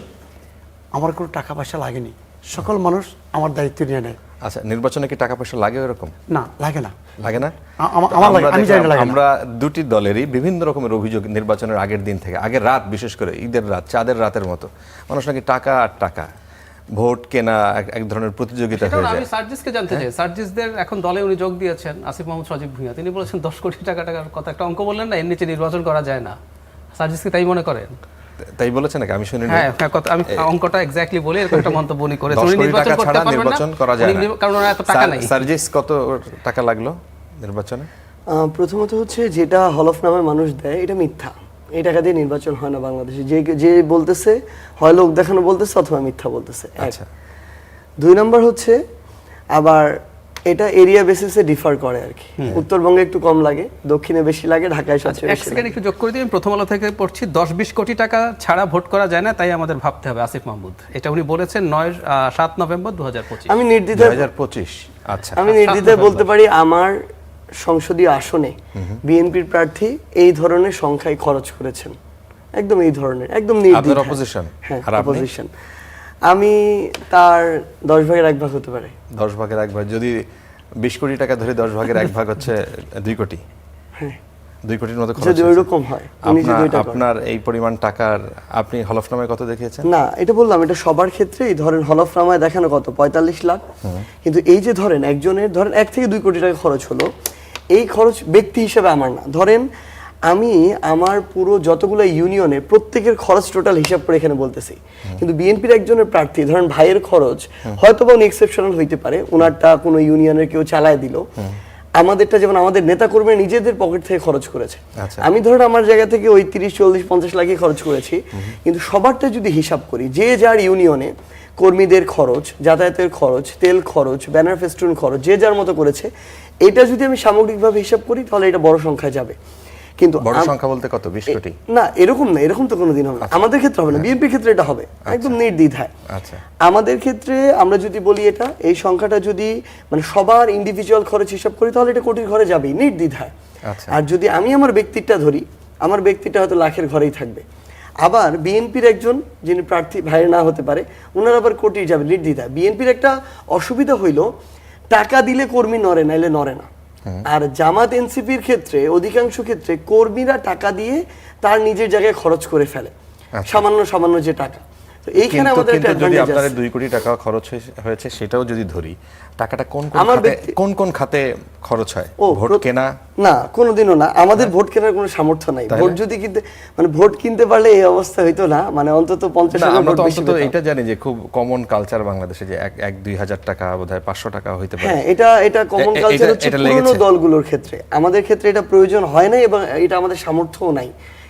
আমার কোনো টাকা পয়সা লাগেনি, সকল মানুষ আমার দায়িত্ব নিয়ে নেয়। আচ্ছা, নির্বাচনে কি টাকা পয়সা লাগে এরকম? না, লাগে না। লাগে না? আমার লাগে, আমরা আমি জানি না দেখলাম, লাগে না। আমরা দুটি দলেরই বিভিন্ন রকমের অভিযোগ নির্বাচনের আগের দিন থেকে, আগের রাত, বিশেষ করে ঈদের রাত, চাঁদের রাতের মতো মানুষ নাকি টাকা আর টাকা, ভোট কেনা এক ধরনের প্রতিযোগিতা সেটা হয়ে আমি যায়। সার্জিসকে জানতে চাই, সার্জিসদের এখন দলে উনি যোগ দিয়েছেন, আসিফ মাহমুদ সজীব ভুঁইয়া, তিনি বলেছেন 10 কোটি টাকার কথা, একটা অঙ্ক বললেন না, এর নিচে নির্বাচন করা যায় না। সার্জিসকে তাই মনে করেন? তাই বলেছে নাকি? আমি শুনিনি। হ্যাঁ, আমি অঙ্কটা এক্স্যাক্টলি বলি, এরকম একটা মন্তব্য উনি করেছেন। 10 উনি কোটি নির্বাচন টাকা করতে ছাড়া পারবেন না, নির্বাচন করা যায় না, কারণ ওনার এত টাকা নাই। সার্জিস কত টাকা লাগলো নির্বাচনে? প্রথমত হচ্ছে, যেটা হলফনামে মানুষ দেয় এটা মিথ্যা। এই টাকা দিয়ে নির্বাচন হয় না বাংলাদেশে। যে বলতেছে হয় লোক দেখানো বলতেছে, অথবা মিথ্যা বলতেছে। আচ্ছা। 2 নম্বর হচ্ছে, আবার এটা এরিয়া বেসিসে ডিফার করে আর কি। উত্তরবঙ্গে একটু কম লাগে, দক্ষিণে বেশি লাগে, ঢাকায় সবচেয়ে এক বেশি সেকেন্ড লাগে। একটু যোগ করে দিন, প্রথম আলো থেকে পড়ছি, 10-20 কোটি টাকা ছাড়া ভোট করা যায় না, তাই আমাদের ভাবতে হবে। আসিফ মাহমুদ এটা উনি বলেছেন 7 নভেম্বর 2025। আমি নির্দ্বিধায় 2025। আচ্ছা। আমি নির্দ্বিধায় বলতে পারি, আমার সংসদীয় আসনে বিএনপির প্রার্থী এই ধরনের সংখ্যায় খরচ করেছেন, একদম এই ধরনের, একদম আপনার নির্দ্বিধায়। অপোজিশন? হ্যাঁ, আর আপনি? অপোজিশন। আমি তার 10 ভাগের 1 ভাগ হতে পারে। 10 ভাগের 1 ভাগ, যদি 20 কোটি টাকা ধরে 10 ভাগের 1 ভাগ হচ্ছে 2 কোটি। হ্যাঁ, 2 কোটির মতো খরচ যদি হয়েছে। ওইরকম হয়, উনি যদি ওইটা করেন। আপনার এই পরিমাণ টাকার আপনি হলফনামায় কত দেখিয়েছেন? না, এটা বললাম, এটা সবার ক্ষেত্রেই ধরেন হলফনামায় দেখানো কত 45 লাখ, কিন্তু এই যে ধরেন একজনের ধরেন 1 থেকে 2 কোটি টাকা খরচ হলো, এই খরচ ব্যক্তি হিসেবে আমার না। ধরেন আমি আমার পুরো যতগুলো ইউনিয়নের প্রত্যেকের খরচ টোটাল হিসাব করে এখানে বলতেছি, কিন্তু বিএনপির একজনের প্রার্থী ধরেন ভাইয়ের খরচ হয়তোবা উনি এক্সেপশনাল হইতে পারে, ওনারটা কোনো ইউনিয়নের কেউ চালায় দিল, আমাদেরটা যেমন আমাদের নেতা কর্মীরা নিজেদের পকেট থেকে খরচ করেছে। আচ্ছা। আমি ধরেন আমার জায়গা থেকে ওই 30-40-50 লাখই খরচ করেছি, কিন্তু সবারটা যদি হিসাব করি, যে যার ইউনিয়নে কর্মীদের খরচ, যাতায়াতের খরচ, তেল খরচ, ব্যানার ফেস্টুন খরচ যে যার মতো করেছে, এটা যদি আমি সামগ্রিকভাবে হিসাব করি তাহলে এটা বড় সংখ্যায় যাবে। কিন্তু বড় সংখ্যা বলতে কত? 20 কোটি? না, এরকম না, এরকম তো কোনোদিন হবে না। আমাদের ক্ষেত্রে হবে না, বিএনপির ক্ষেত্রে এটা হবে একদম নির্দ্বিধায়। আচ্ছা। আমাদের ক্ষেত্রে আমরা যদি বলি এটা, এই সংখ্যাটা যদি মানে সবার ইন্ডিভিজুয়াল খরচ হিসাব করি তাহলে এটা কোটির ঘরে যাবেই নির্দ্বিধায়। আচ্ছা। আর যদি আমি আমার ব্যক্তিটা ধরি, আমার ব্যক্তিটা হয়তো লাখের ঘরেই থাকবে। আবার বিএনপির একজন যিনি প্রার্থী ভাইয়ের না হতে পারে, ওনার আবার কোটি যাবে নির্দ্বিধায়। বিএনপির একটা অসুবিধা হইল, টাকা দিলে কর্মী নড়ে, নাইলে নড়ে না। আর জামাত এনসিপির ক্ষেত্রে অধিকাংশ ক্ষেত্রে কর্মীরা টাকা দিয়ে তার নিজের জায়গায় খরচ করে ফেলে, সামান্য সামান্য যে টাকা। তো এইখানে আমাদের একটা কিন্তু যদি অ্যাডভান্টেজ আপনার আছে। 2 কোটি টাকা খরচ হয়েছে, সেটাও যদি ধরি, টাকাটা আমার কোন কোন খাতে খরচ হয়? ভোট কেনা? না, কোনোদিনও না। আমাদের ভোট কেনার কোনো সামর্থ্য নাই। ভোট যদি কিনতে মানে ভোট কিনতে পারলে এই অবস্থা হইতো না, মানে অন্তত 50,000 আমরা ভোট তো বেশি অন্তত পেতাম। এটা জানি যে খুব কমন কালচার বাংলাদেশে, যে 1-2 হাজার টাকা, বোধহয় 500 টাকা হইতে পারে। হ্যাঁ, এটা কমন এটা- কালচার হচ্ছে এটা পুরনো লেগেছে। দলগুলোর ক্ষেত্রে। আমাদের ক্ষেত্রে এটা প্রয়োজন হয় না এবং এটা আমাদের সামর্থ্যও নাই।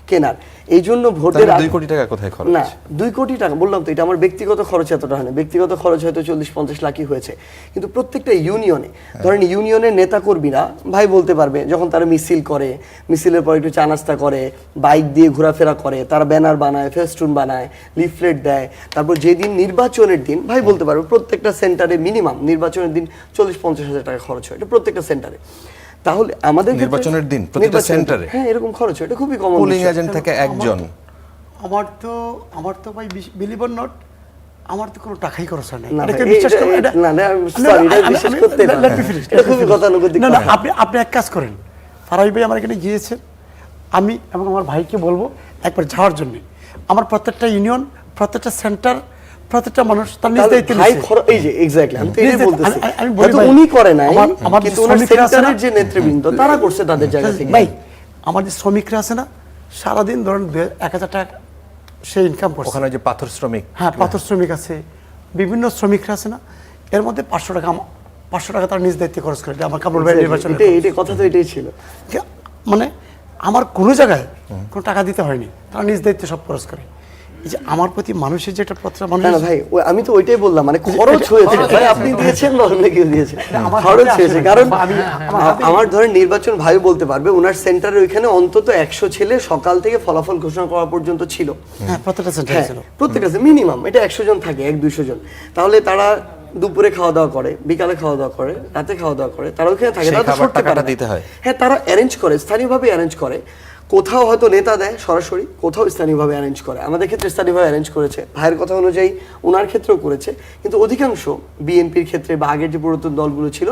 কেনার। এই জন্য ভোটের তাহলে 2 কোটি টাকা কোথায় খরচ? না 2 কোটি টাকা বললাম তো, এটা আমার ব্যক্তিগত খরচ এতটা হয় না, ব্যক্তিগত খরচ হয়তো 40-50 লাখই হয়েছে, কিন্তু প্রত্যেকটা ইউনিয়নে ধরেন ইউনিয়নের নেতা কর্মীরা ভাই বলতে পারবে, যখন তারা মিছিল করে, মিছিলের পর একটু চা নাস্তা করে, বাইক দিয়ে ঘোরাফেরা করে, তারা ব্যানার বানায়, ফেস্টুন বানায়, লিফলেট দেয়, তারপর যেদিন নির্বাচনের দিন ভাই বলতে পারবে প্রত্যেকটা সেন্টারে মিনিমাম নির্বাচনের দিন 40-50 হাজার টাকা খরচ হয়, এটা প্রত্যেকটা সেন্টারে। তাহলে আমাদের ক্ষেত্রে- নির্বাচনের দিন প্রত্যেকটা সেন্টারে? হ্যাঁ এরকম খরচ হয়, এটা খুবই কমন। পুলিং এজেন্ট থেকে একজন। আমার তো ভাই বিলিভ অর নট, আমার তো কোনো টাকাই খরচ হয় না। না এটাকে ভাই, বিশ্বাস করবেন? না, এটা- না, না, sorry, এটা আমি- বিশ্বাস আমি- করতে let- না। let me finish, এটা খুবই গতানুগতিক না, না, কথা। আপনি এক কাজ করেন, ফারাবি ভাই আমার এখানে গিয়েছেন, আমি এবং আমার ভাইকে বলবো একবার যাওয়ার জন্য। আমার প্রত্যেকটা ইউনিয়ন, প্রত্যেকটা সেন্টার, প্রত্যেকটা মানুষ তার নিজ তাহলে দায়িত্বে ভাই নিচ্ছে। এই যে এক্স্যাক্টলি আমি তো এটাই নিজ- বলতেছি, আমি বলি হয়তো ভাই, উনি করে নাই, আমার কিন্তু যে ওনার শ্রমিকরা আছে না, সেন্টারের যে নেতৃবৃন্দ তারা করছে তাদের জায়গা থেকে। ভাই আমার যে শ্রমিকরা আছে না, সারাদিন ধরেন 1,000 টাকা সে ইনকাম করছে। ওখানে যে পাথর শ্রমিক, হ্যাঁ, পাথর শ্রমিক আছে, বিভিন্ন শ্রমিকরা আছে না, এর মধ্যে 500 টাকা তার নিজ দায়িত্বে খরচ করে, যে আমার কামরুল ভাই নির্বাচন। এটাই কথা তো এটাই ছিল। মানে আমার কোনো জায়গায় কোনো টাকা দিতে হয়নি, তারা নিজ দায়িত্বে সব খরচ করে। এই যে আমার প্রতি মানুষের যে একটা প্রত্যাশা, না না ভাই, আমি তো ওইটাই বললাম, মানে খরচ হয়েছে ভাই, আপনি দিয়েছেন বা অন্য কেউ দিয়েছে, খরচ হয়েছে। কারণ আমার ধরেন নির্বাচন ভাই বলতে পারবে, ওনার সেন্টারে ওইখানে অন্তত 100 ছেলে সকাল থেকে ফলাফল ঘোষণা করা পর্যন্ত ছিল। হ্যাঁ, প্রত্যেকটা সেন্টারে ছিল। প্রত্যেকটা মিনিমাম এটা 100 জন থাকে, 100-200 জন। তাহলে তারা দুপুরে খাওয়া দাওয়া করে, বিকালে খাওয়া দাওয়া করে, রাতে খাওয়া দাওয়া করে, তারা ওখানে থাকে, সেই তারা তো খাবার সরতে পারে টাকাটা না। দিতে হয়। হ্যাঁ, তারা অ্যারেঞ্জ করে, স্থানীয়ভাবে অ্যারেঞ্জ করে। কোথাও হয়তো নেতা দেয় সরাসরি, কোথাও স্থানীয়ভাবে অ্যারেঞ্জ করে। আমাদের ক্ষেত্রে স্থানীয়ভাবে অ্যারেঞ্জ করেছে, ভাইয়ের কথা অনুযায়ী ওনার ক্ষেত্রেও করেছে, কিন্তু অধিকাংশ বিএনপির ক্ষেত্রে বা আগের যে পুরাতন দলগুলো ছিল,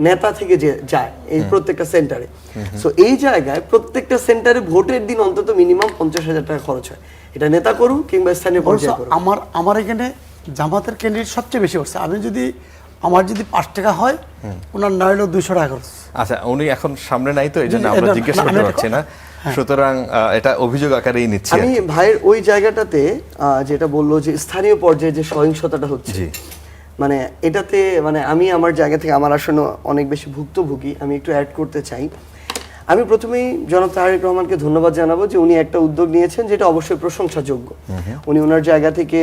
নেতা থেকে যে যায় এই প্রত্যেকটা সেন্টারে। সো এই জায়গায় প্রত্যেকটা সেন্টারে ভোটের দিন অন্তত মিনিমাম 50,000 টাকা খরচ হয়, এটা নেতা করুক কিংবা স্থানীয় পর্যায়ে করুক। আমার এখানে জামাতের ক্যান্ডিডেট সবচেয়ে বেশি করছে। আমার যদি 5 টাকা হয়, ওনার না হলেও 200 টাকা খরচ। আচ্ছা, উনি এখন সামনে নাই তো এই জন্য না, আমরা না, জিজ্ঞেস না, করতে আমি পারছি না, সুতরাং এটা অভিযোগ আকারেই নিচ্ছি আর আমি কি। ভাইয়ের ওই জায়গাটাতে যেটা বললো যে স্থানীয় পর্যায়ে যে সহিংসতাটা হচ্ছে, জি। মানে এটাতে মানে আমি আমার জায়গা থেকে আমার আসলে অনেক বেশি ভুক্তভোগী, আমি একটু অ্যাড করতে চাই। আমি প্রথমেই জনাব তারেক রহমানকে ধন্যবাদ জানাবো যে উনি একটা উদ্যোগ নিয়েছেন যেটা অবশ্যই প্রশংসাযোগ্য। উনি ওনার জায়গা থেকে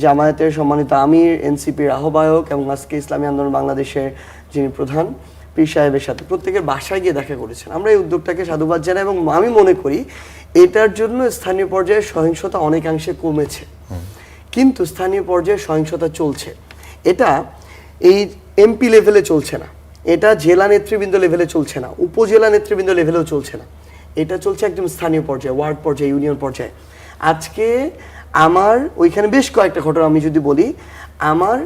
জামায়াতের সম্মানিত আমির, এনসিপির আহ্বায়ক এবং আজকে ইসলামী আন্দোলন বাংলাদেশের যিনি প্রধান পীর সাহেবের সাথে প্রত্যেকের বাসায় গিয়ে দেখা করেছেন। আমরা এই উদ্যোগটাকে সাধুবাদ জানাই এবং আমি মনে করি এটার জন্য স্থানীয় পর্যায়ে সহিংসতা অনেকাংশে কমেছে, কিন্তু স্থানীয় পর্যায়ে সহিংসতা চলছে। এটা এই এমপি লেভেলে চলছে না, এটা জেলা নেতৃবৃন্দ লেভেলে চলছে না, উপজেলা নেতৃবৃন্দ লেভেলেও চলছে না, এটা চলছে একদম স্থানীয় পর্যায়ে, ওয়ার্ড পর্যায়ে, ইউনিয়ন পর্যায়ে। আজকে আমার ওইখানে বেশ কয়েকটা ঘটনা আমি যদি বলি, আমার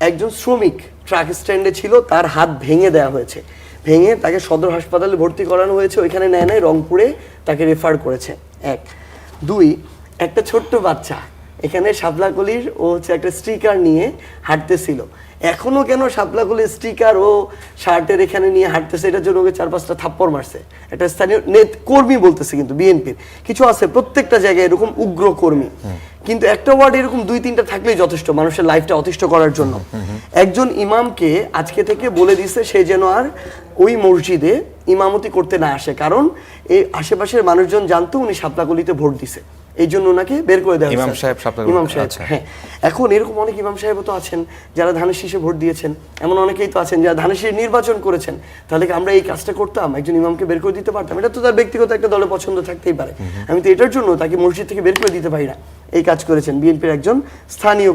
একজন শ্রমিক ট্রাক স্ট্যান্ডে ছিল, তার হাত ভেঙে দেওয়া হয়েছে, ভেঙে তাকে সদর হাসপাতালে ভর্তি করানো হয়েছে, ওইখানে নেয় নাই, রংপুরে তাকে রেফার করেছে। 1, 2, একটা ছোট্ট বাচ্চা এখানে শাপলাকলির ও হচ্ছে একটা স্টিকার নিয়ে হাঁটতেছিল, এখনো কেন শাপলাকলির স্টিকার ও শার্টের এখানে নিয়ে হাঁটতেছে, এটার জন্য ওকে 4-5টা থাপ্পড় মারছে একটা স্থানীয় কর্মী, বলতেছে কিন্তু বিএনপির কিছু আছে প্রত্যেকটা জায়গায় এরকম উগ্র কর্মী, কিন্তু একটা ওয়ার্ড এরকম 2-3টা থাকলেই যথেষ্ট মানুষের লাইফটা অতিষ্ঠ করার জন্য। একজন ইমামকে আজকে থেকে বলে দিছে সে যেন আর ওই মসজিদে ইমামতি করতে না আসে, কারণ এই আশেপাশের মানুষজন জানতো উনি শাপলাকলিতে ভোট দিছে, এই জন্য ওনাকে বের করে দেওয়া ইমাম হয়েছে। সাহেব শাপলাকলি, ইমাম সাহেব, আচ্ছা। হ্যাঁ। এখন এরকম অনেক ইমাম সাহেবও তো আছেন যারা ধানের শীষে ভোট দিয়েছেন, এমন অনেকেই তো আছেন যারা ধানের শীষে নির্বাচন করেছেন। তাহলে কি আমরা এই কাজটা করতাম, একজন ইমামকে বের করে দিতে পারতাম? এটা তো তার ব্যক্তিগত একটা দলের পছন্দ থাকতেই পারে, আমি তো এটার জন্য তাকে মসজিদ থেকে বের করে দিতে পারি না। এই কাজ করেছেন বিএনপির একজন স্থানীয়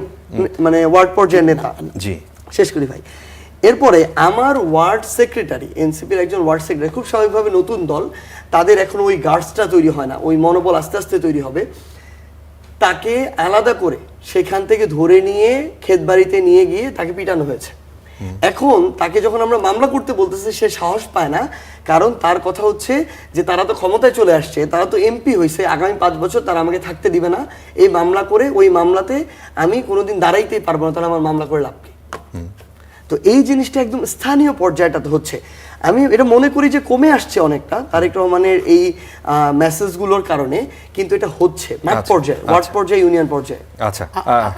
মানে ওয়ার্ড পর্যায়ের নেতা। জি, শেষ করি ভাই। এরপরে আমার ওয়ার্ড সেক্রেটারি, এনসিপির একজন ওয়ার্ড সেক্রেটারি, খুব স্বাভাবিকভাবে নতুন দল, তাদের এখন ওই গার্ডসটা তৈরি হয় না, ওই মনোবল আস্তে আস্তে তৈরি হবে। তাকে আলাদা করে সেখান থেকে ধরে নিয়ে ক্ষেতবাড়িতে নিয়ে গিয়ে তাকে পিটানো হয়েছে। এখন তাকে যখন আমরা মামলা করতে বলতেছি, সে সাহস পায় না, কারণ তার কথা হচ্ছে যে তারা তো ক্ষমতায় চলে আসছে, তারা তো এমপি হয়েছে, আগামী 5 বছর তারা আমাকে থাকতে দিবে না, এই মামলা করে ওই মামলাতে আমি কোনোদিন দাঁড়াইতেই পারবো না, তাহলে আমার মামলা করে লাভ কি? তো এই জিনিসটা একদম স্থানীয় পর্যায়টাতে হচ্ছে। আমি এটা মনে করি যে কমে আসছে অনেকটা তারেক রহমানের এই মেসেজগুলোর কারণে, কিন্তু এটা হচ্ছে মাঠ পর্যায়ে, ওয়ার্ড পর্যায়ে, ইউনিয়ন পর্যায়ে। আচ্ছা,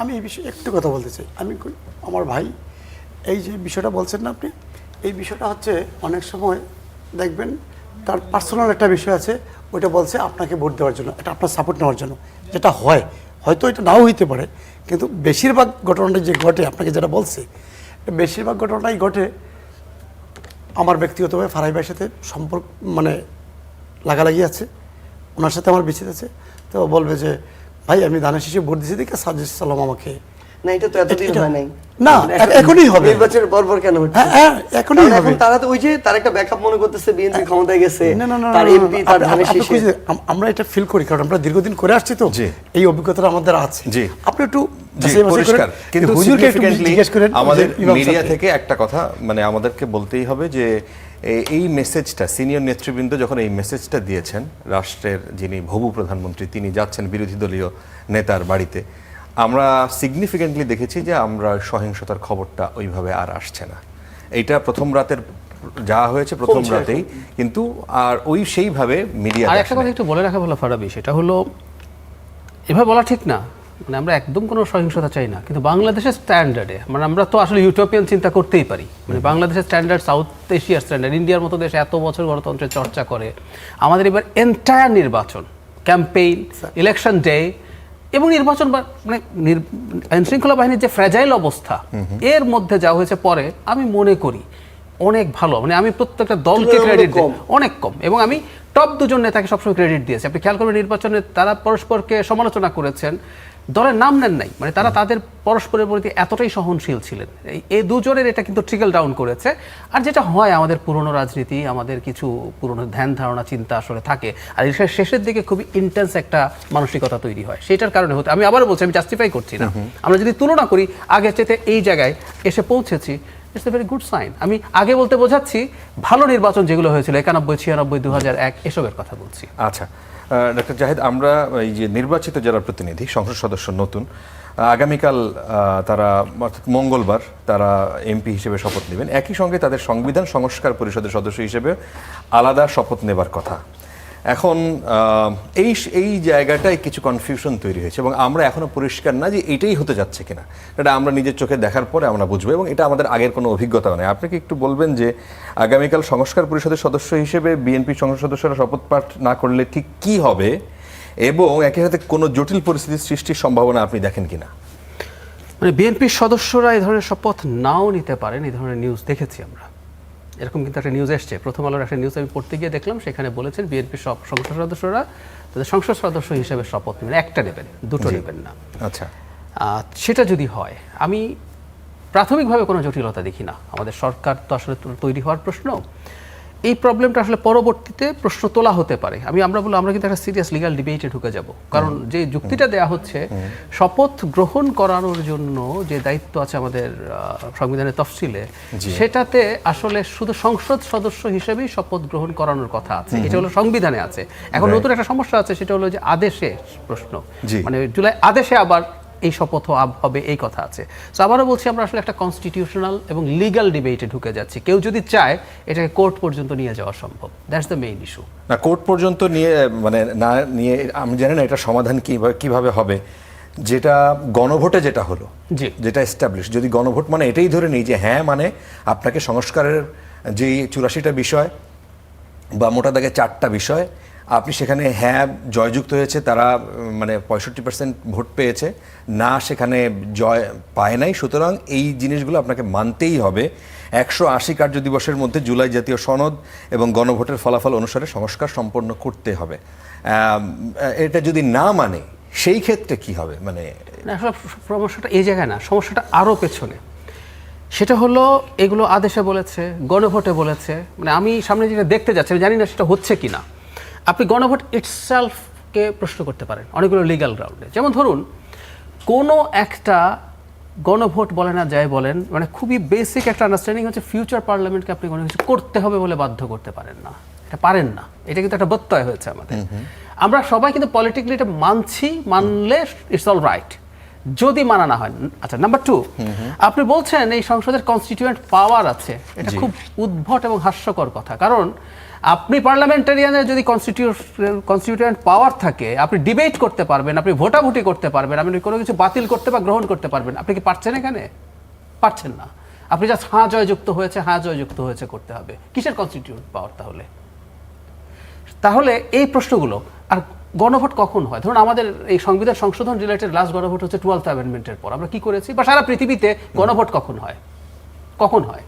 আমি এই বিষয়ে একটু কথা বলতে চাই। আমার ভাই এই যে বিষয়টা বলছেন না আপনি, এই বিষয়টা হচ্ছে অনেক সময় দেখবেন তার পার্সোনাল একটা বিষয় আছে, ওইটা বলছে আপনাকে ভোট দেওয়ার জন্য, এটা আপনার সাপোর্ট নেওয়ার জন্য, যেটা হয়, হয়তো এটা নাও হইতে পারে, কিন্তু বেশিরভাগ ঘটনাটা যে ঘটে, আপনাকে যেটা বলছে, বেশিরভাগ ঘটনাই ঘটে আমার ব্যক্তিগতভাবে ফারাই ভাইয়ের সাথে সম্পর্ক, মানে লাগালাগি আছে, ওনার সাথে আমার বিচ্ছেদ আছে। তো বলবে যে ভাই আমি ধানের শীষে ভোট দিয়েছি দেখে সাজেস্ট সালাম আমাকে। না, এটা তো এতদিন এটা- হয় নাই। না, এখনই হবে। নির্বাচনের পর কেন হচ্ছে? হ্যাঁ, এখনই কারণ হবে। এখন তারা তো ওই যে তার একটা ব্যাকআপ মনে করতেছে, বিএনপি ক্ষমতায় গেছে, না, না, না, তার না, না, এমপি না, তার আপনি- ধানের আপনি শীষে। খুঁজে- আমরা এটা ফিল করি, কারণ আমরা দীর্ঘদিন করে আসছি, তো জি। এই অভিজ্ঞতাটা আমাদের আছে। জি। আপনি একটু জি, যাচাই বাছাই পরিষ্কার। করেন। কিন্তু হুজুরকে একটু significantly জিজ্ঞেস করেন আমাদের যে ইমাম মিডিয়া সাহেবকে। থেকে একটা কথা মানে আমাদেরকে বলতেই হবে যে এই মেসেজটা সিনিয়র নেতৃবৃন্দ যখন এই মেসেজটা দিয়েছেন, রাষ্ট্রের যিনি ভবু প্রধানমন্ত্রী তিনি যাচ্ছেন বিরোধী দলীয় নেতার বাড়িতে, আমরা সিগনিফিকেন্টলি দেখেছি যে আমরা সহিংসতার খবরটা ওইভাবে আর আসছে না। এইটা প্রথম রাতের যা হয়েছে প্রথম কমছে রাতেই, কিন্তু আর ওই সেইভাবে মিডিয়া আর একটা কথা একটু বলে রাখা ভালো ফারাবি, সেটা হলো এভাবে বলা ঠিক না, মানে আমরা একদম কোনো সহিংসতা চাই না, কিন্তু বাংলাদেশের স্ট্যান্ডার্ডে, মানে আমরা তো আসলে ইউটোপিয়ান চিন্তা করতেই পারি, মানে বাংলাদেশের স্ট্যান্ডার্ড, সাউথ এশিয়ার স্ট্যান্ডার্ড, ইন্ডিয়ার মতো দেশ এত বছর গণতন্ত্রের চর্চা করে, আমাদের এবার এন্টায়ার নির্বাচন ক্যাম্পেইন, ইলেকশন ডে এবং নির্বাচন মানে আইন শৃঙ্খলা বাহিনীর যে ফ্র্যাজাইল অবস্থা, এর মধ্যে যা হয়েছে পরে আমি মনে করি অনেক ভালো, মানে আমি প্রত্যেকটা দলকে ক্রেডিট দিই, অনেক কম, এবং আমি টপ দুজন নেতাকে সবসময় ক্রেডিট দিয়েছি। আপনি খেয়াল করবেন নির্বাচনে তারা পরস্পরকে সমালোচনা করেছেন, দলের নাম নেন নাই, মানে তারা তাদের পরস্পরের প্রতি এতটাই সহনশীল ছিলেন, এই দুজনের এটা কিন্তু ট্রিকল ডাউন করেছে। আর যেটা হয় আমাদের পুরনো রাজনীতি, আমাদের কিছু পুরনো ধ্যান ধারণা চিন্তা আসলে থাকে, আর এর শেষের দিকে খুবই ইন্টেন্স একটা মানসিকতা তৈরি হয়, সেটার কারণে হতে আমি আবারও বলছি, আমি জাস্টিফাই করছি না, আমরা যদি তুলনা করি আগের চেয়ে এই জায়গায় এসে পৌঁছেছি, it's a very good sign. আমি আগে বলতে বোঝাচ্ছি ভালো নির্বাচন যেগুলো হয়েছিল 91, 96, 2001 এসবের কথা বলছি। আচ্ছা, ডক্টর জাহেদ, আমরা এই যে নির্বাচিত যারা প্রতিনিধি, সংসদ সদস্য নতুন, আগামীকাল তারা অর্থাৎ মঙ্গলবার তারা এমপি হিসেবে শপথ নেবেন, একই সঙ্গে তাদের সংবিধান সংস্কার পরিষদের সদস্য হিসেবে আলাদা শপথ নেবার কথা। এখন এই জায়গাটায় কিছু কনফিউশন তৈরি হয়েছে এবং আমরা এখনো পরিষ্কার না যে এটাই হতে যাচ্ছে কিনা। এটা আমরা নিজের চোখে দেখার পরে আমরা বুঝবো, এবং এটা আমাদের আগের কোনো অভিজ্ঞতা নেই। আপনি কি একটু বলবেন যে আগামীকাল সংস্কার পরিষদের সদস্য হিসেবে বিএনপি সংসদ সদস্যরা শপথ পাঠ না করলে ঠিক কি হবে, এবং একই সাথে কোনো জটিল পরিস্থিতির সৃষ্টির সম্ভাবনা আপনি দেখেন কিনা? মানে বিএনপির সদস্যরা এই ধরনের শপথ নাও নিতে পারেন, এই ধরনের নিউজ দেখেছি আমরা, এরকম কিন্তু একটা নিউজ এসছে, প্রথম আলোর একটা নিউজ আমি পড়তে গিয়ে দেখলাম, সেখানে বলেছেন বিএনপির সব সংসদ সদস্যরা তাদের সংসদ সদস্য হিসেবে শপথ নেবেন, একটা নেবেন, দুটো নেবেন না। আচ্ছা, সেটা যদি হয়, আমি প্রাথমিকভাবে কোনো জটিলতা দেখি না। আমাদের সরকার তো আসলে তৈরি হওয়ার প্রশ্ন, এই প্রবলেমটা আসলে পরবর্তীতে প্রশ্ন তোলা হতে পারে। আমরা কিন্তু একটা সিরিয়াস লিগ্যাল ডিবেটে ঢুকে যাব, কারণ যে যুক্তিটা দেয়া হচ্ছে শপথ গ্রহণ করানোর জন্য যে দায়িত্ব আছে আমাদের সংবিধানের তফসিলে, সেটাতে আসলে শুধু সংসদ সদস্য হিসেবেই শপথ গ্রহণ করানোর কথা আছে, এটা হলো সংবিধানে আছে। এখন নতুন একটা সমস্যা আছে, সেটা হলো যে আদেশে প্রশ্ন, মানে জুলাই আদেশে আবার এই শপথ হবে এই কথা আছে। সো আবারও বলছি, আমরা আসলে একটা কনস্টিটিউশনাল এবং লিগ্যাল ডিবেটে ঢুকে যাচ্ছি। কেউ যদি চায় এটাকে কোর্ট পর্যন্ত নিয়ে যাওয়া সম্ভব, দ্যাটস দ্য মেইন ইস্যু। না, কোর্ট পর্যন্ত নিয়ে মানে না নিয়ে আমি জানি না এটা সমাধান কিভাবে হবে। যেটা গণভোটে যেটা হলো, যেটা এস্টাবলিশ, যদি গণভোট মানে এটাই ধরে নিই যে হ্যাঁ মানে আপনাকে সংস্কারের যেই 84টা বিষয় বা মোটা দাগে 4টা বিষয়, আপনি সেখানে হ্যাঁ জয়যুক্ত হয়েছে, তারা মানে 65% ভোট পেয়েছে, না সেখানে জয় পায় নাই, সুতরাং এই জিনিসগুলো আপনাকে মানতেই হবে। 180 কার্য দিবসের মধ্যে জুলাই জাতীয় সনদ এবং গণভোটের ফলাফল অনুসারে সংস্কার সম্পন্ন করতে হবে। এটা যদি না মানে সেই ক্ষেত্রে কি হবে? মানে আসলে সমস্যাটা এই জায়গায় না, সমস্যাটা আরও পেছনে। সেটা হলো এগুলো আদেশে বলেছে, গণভোটে বলেছে, মানে আমি সামনে যেটা দেখতে যাচ্ছি, আমি জানি না সেটা হচ্ছে কি না। আপনি গণভোট ইটসেলফকে প্রশ্ন করতে পারেন অনেকগুলো লিগ্যাল গ্রাউন্ডে। যেমন ধরুন, কোনো একটা গণভোট বলেন আর যাই বলেন, মানে খুবই বেসিক একটা আন্ডারস্ট্যান্ডিং হচ্ছে ফিউচার পার্লামেন্টকে আপনি কোনো কিছু করতে হবে বলে বাধ্য করতে পারেন না, এটা পারেন না, এটা কিন্তু একটা ব্যত্যয় হয়েছে আমাদের। আমরা সবাই কিন্তু পলিটিক্যালি এটা মানছি, মানলে ইটস অল রাইট, যদি মানা না হয়। আচ্ছা, নাম্বার 2, আপনি বলছেন এই সংসদের কনস্টিটিউয়েন্ট পাওয়ার আছে, এটা খুব উদ্ভট এবং হাস্যকর কথা। কারণ আপনি পার্লামেন্টারিয়ানের যদি কনস্টিটিউয়েন্ট পাওয়ার থাকে, আপনি ডিবেট করতে পারবেন, আপনি ভোটাভুটি করতে পারবেন, আপনি কোনো কিছু বাতিল করতে বা গ্রহণ করতে পারবেন। আপনি কি পারছেন? এখানে পারছেন না। আপনি জাস্ট হ্যাঁ জয়যুক্ত হয়েছে, হ্যাঁ জয়যুক্ত হয়েছে করতে হবে। কিসের কনস্টিটিউয়েন্ট পাওয়ার তাহলে? তাহলে এই প্রশ্নগুলো, আর গণভোট কখন হয়? ধরুন আমাদের এই সংবিধান সংশোধন রিলেটেড লাস্ট গণভোট হচ্ছে 12th অ্যামেন্ডমেন্টের পর। আমরা কি করেছি, বা সারা পৃথিবীতে গণভোট কখন হয়? কখন হয়?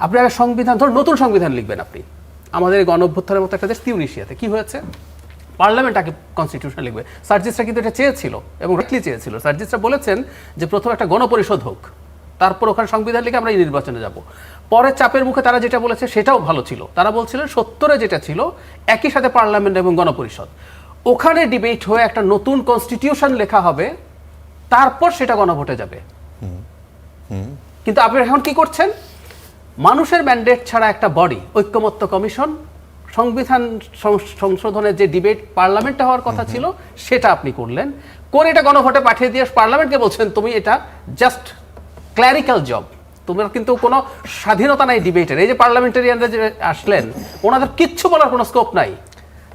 আপনি একটা সংবিধান, ধরুন নতুন সংবিধান লিখবেন আপনি, আমাদের এই গণঅভ্যুত্থানের মতো একটা দেশ তিউনিশিয়াতে কি হয়েছে, পার্লামেন্ট আগে কনস্টিটিউশন লিখবে। সার্জিসরা কিন্তু এটা চেয়েছিল এবং রাইটলি চেয়েছিল। সার্জিসরা বলেছেন যে প্রথম একটা গণপরিষদ হোক, তারপর ওখানে সংবিধান লিখে আমরা এই নির্বাচনে যাব। পরে চাপের মুখে তারা যেটা বলেছে সেটাও ভালো ছিল। তারা বলছিলেন 70-এ যেটা ছিল একই সাথে পার্লামেন্ট এবং গণপরিষদ, ওখানে ডিবেট হয়ে একটা নতুন কনস্টিটিউশন লেখা হবে, তারপর সেটা গণভোটে যাবে। কিন্তু আপনি এখন কি করছেন, মানুষের ম্যান্ডেট ছাড়া একটা বডি, ঐক্যমত্য কমিশন, সংবিধান সংশোধনের যে ডিবেট পার্লামেন্টে হওয়ার কথা ছিল সেটা আপনি করলেন, করে এটা গণভোটে পাঠিয়ে দিয়ে পার্লামেন্টকে বলছেন তুমি এটা জাস্ট ক্ল্যারিক্যাল জব, তোমার কিন্তু কোনো স্বাধীনতা নাই ডিবেটের। এই যে পার্লামেন্টারিয়ানরা যে আসলেন, ওনাদের কিচ্ছু বলার কোনো স্কোপ নাই।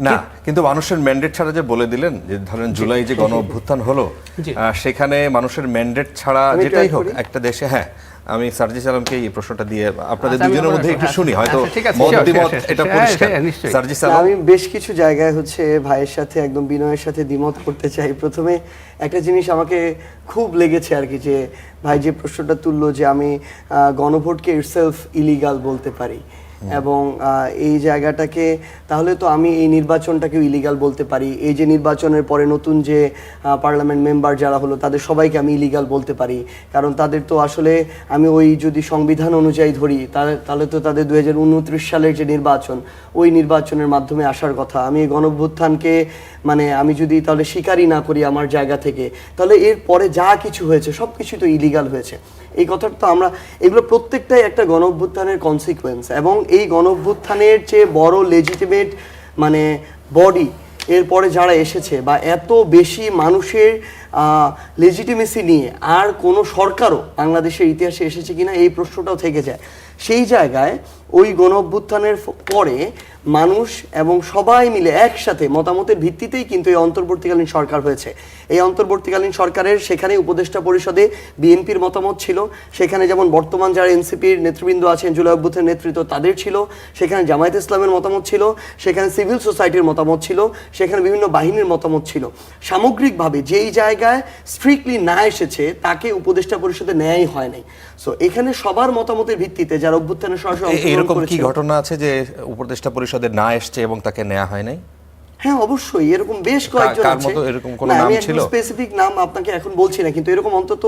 না, কিন্তু মানুষের ম্যান্ডেট ছাড়া যে বলে দিলেন যে ধরেন জুলাই যে গণ অভ্যুত্থান হলো, জি। সেখানে মানুষের ম্যান্ডেট ছাড়া আমি যেটাই try হোক করি। একটা দেশে, হ্যাঁ আমি সার্জিস আলমকে এই প্রশ্নটা দিয়ে আপনাদের আচ্ছা, আমি দুজনের আবার মধ্যে একটু আচ্ছা, শুনি, হয়তো আচ্ছা, ঠিক আছে, মত sure, দ্বিমত sure, এটা sure, পরিষ্কার। হ্যাঁ, নিশ্চয়ই। সার্জিস না, আলম, আমি বেশ কিছু জায়গায় হচ্ছে ভাইয়ের সাথে একদম বিনয়ের সাথে দ্বিমত করতে চাই। প্রথমে একটা জিনিস আমাকে খুব লেগেছে আর কি, যে ভাই যে প্রশ্নটা তুললো যে আমি গণভোটকে ইটসেলফ ইলিগাল বলতে পারি, এবং এই জায়গাটাকে, তাহলে তো আমি এই নির্বাচনটাকেও ইলিগাল বলতে পারি। এই যে নির্বাচনের পরে নতুন যে পার্লামেন্ট মেম্বার যারা হলো তাদের সবাইকে আমি ইলিগাল বলতে পারি, কারণ তাদের তো আসলে আমি ওই যদি সংবিধান অনুযায়ী ধরি তাহলে তো তাদের 2029 সালের যে নির্বাচন, ওই নির্বাচনের মাধ্যমে আসার কথা। আমি এই গণঅভ্যুত্থানকে মানে আমি যদি তাহলে স্বীকারই না করি আমার জায়গা থেকে, তাহলে এর পরে যা কিছু হয়েছে সব কিছু তো ইলিগাল হয়েছে। এই কথাটা তো আমরা, এগুলো প্রত্যেকটাই একটা গণঅভ্যুত্থানের কনসিকুয়েন্স, এবং এই গণঅভ্যুত্থানের চেয়ে বড় লেজিটিমেট মানে বডি এরপরে যারা এসেছে, বা এত বেশি মানুষের লেজিটিমেসি নিয়ে আর কোনো সরকারও বাংলাদেশের ইতিহাসে এসেছে কিনা এই প্রশ্নটাও থেকে যায়। সেই জায়গায় ওই গণঅভ্যুত্থানের পরে মানুষ এবং সবাই মিলে একসাথে মতামতের ভিত্তিতেই কিন্তু এই অন্তর্বর্তীকালীন সরকার হয়েছে। এই অন্তর্বর্তীকালীন সরকারের সেখানে উপদেষ্টা পরিষদে বিএনপির মতামত ছিল, সেখানে যেমন বর্তমান যারা এনসিপির নেতৃবৃন্দ আছেন জুলাই অভ্যুত্থানের নেতৃত্ব তাদের ছিল, সেখানে জামায়াত ইসলামের মতামত ছিল, সেখানে সিভিল সোসাইটির মতামত ছিল, সেখানে বিভিন্ন বাহিনীর মতামত ছিল। সামগ্রিকভাবে যেই জায়গায় স্ট্রিক্টলি না এসেছে তাকে উপদেষ্টা পরিষদে নেয়াই হয় নাই। সো এখানে সবার মতামতের ভিত্তিতে যারা অভ্যুত্থানের সরাসরি অংশগ্রহণ এরকম কি করেছিল, ঘটনা আছে যে উপদেষ্টা পরিষদে না এসছে এবং তাকে নেওয়া হয় নাই? হ্যাঁ অবশ্যই এরকম বেশ কয়েকজন কার আছে। মতো এরকম কোনো না, নাম আমি ছিল? একদম স্পেসিফিক নাম আপনাকে এখন বলছি না, কিন্তু এরকম অন্তত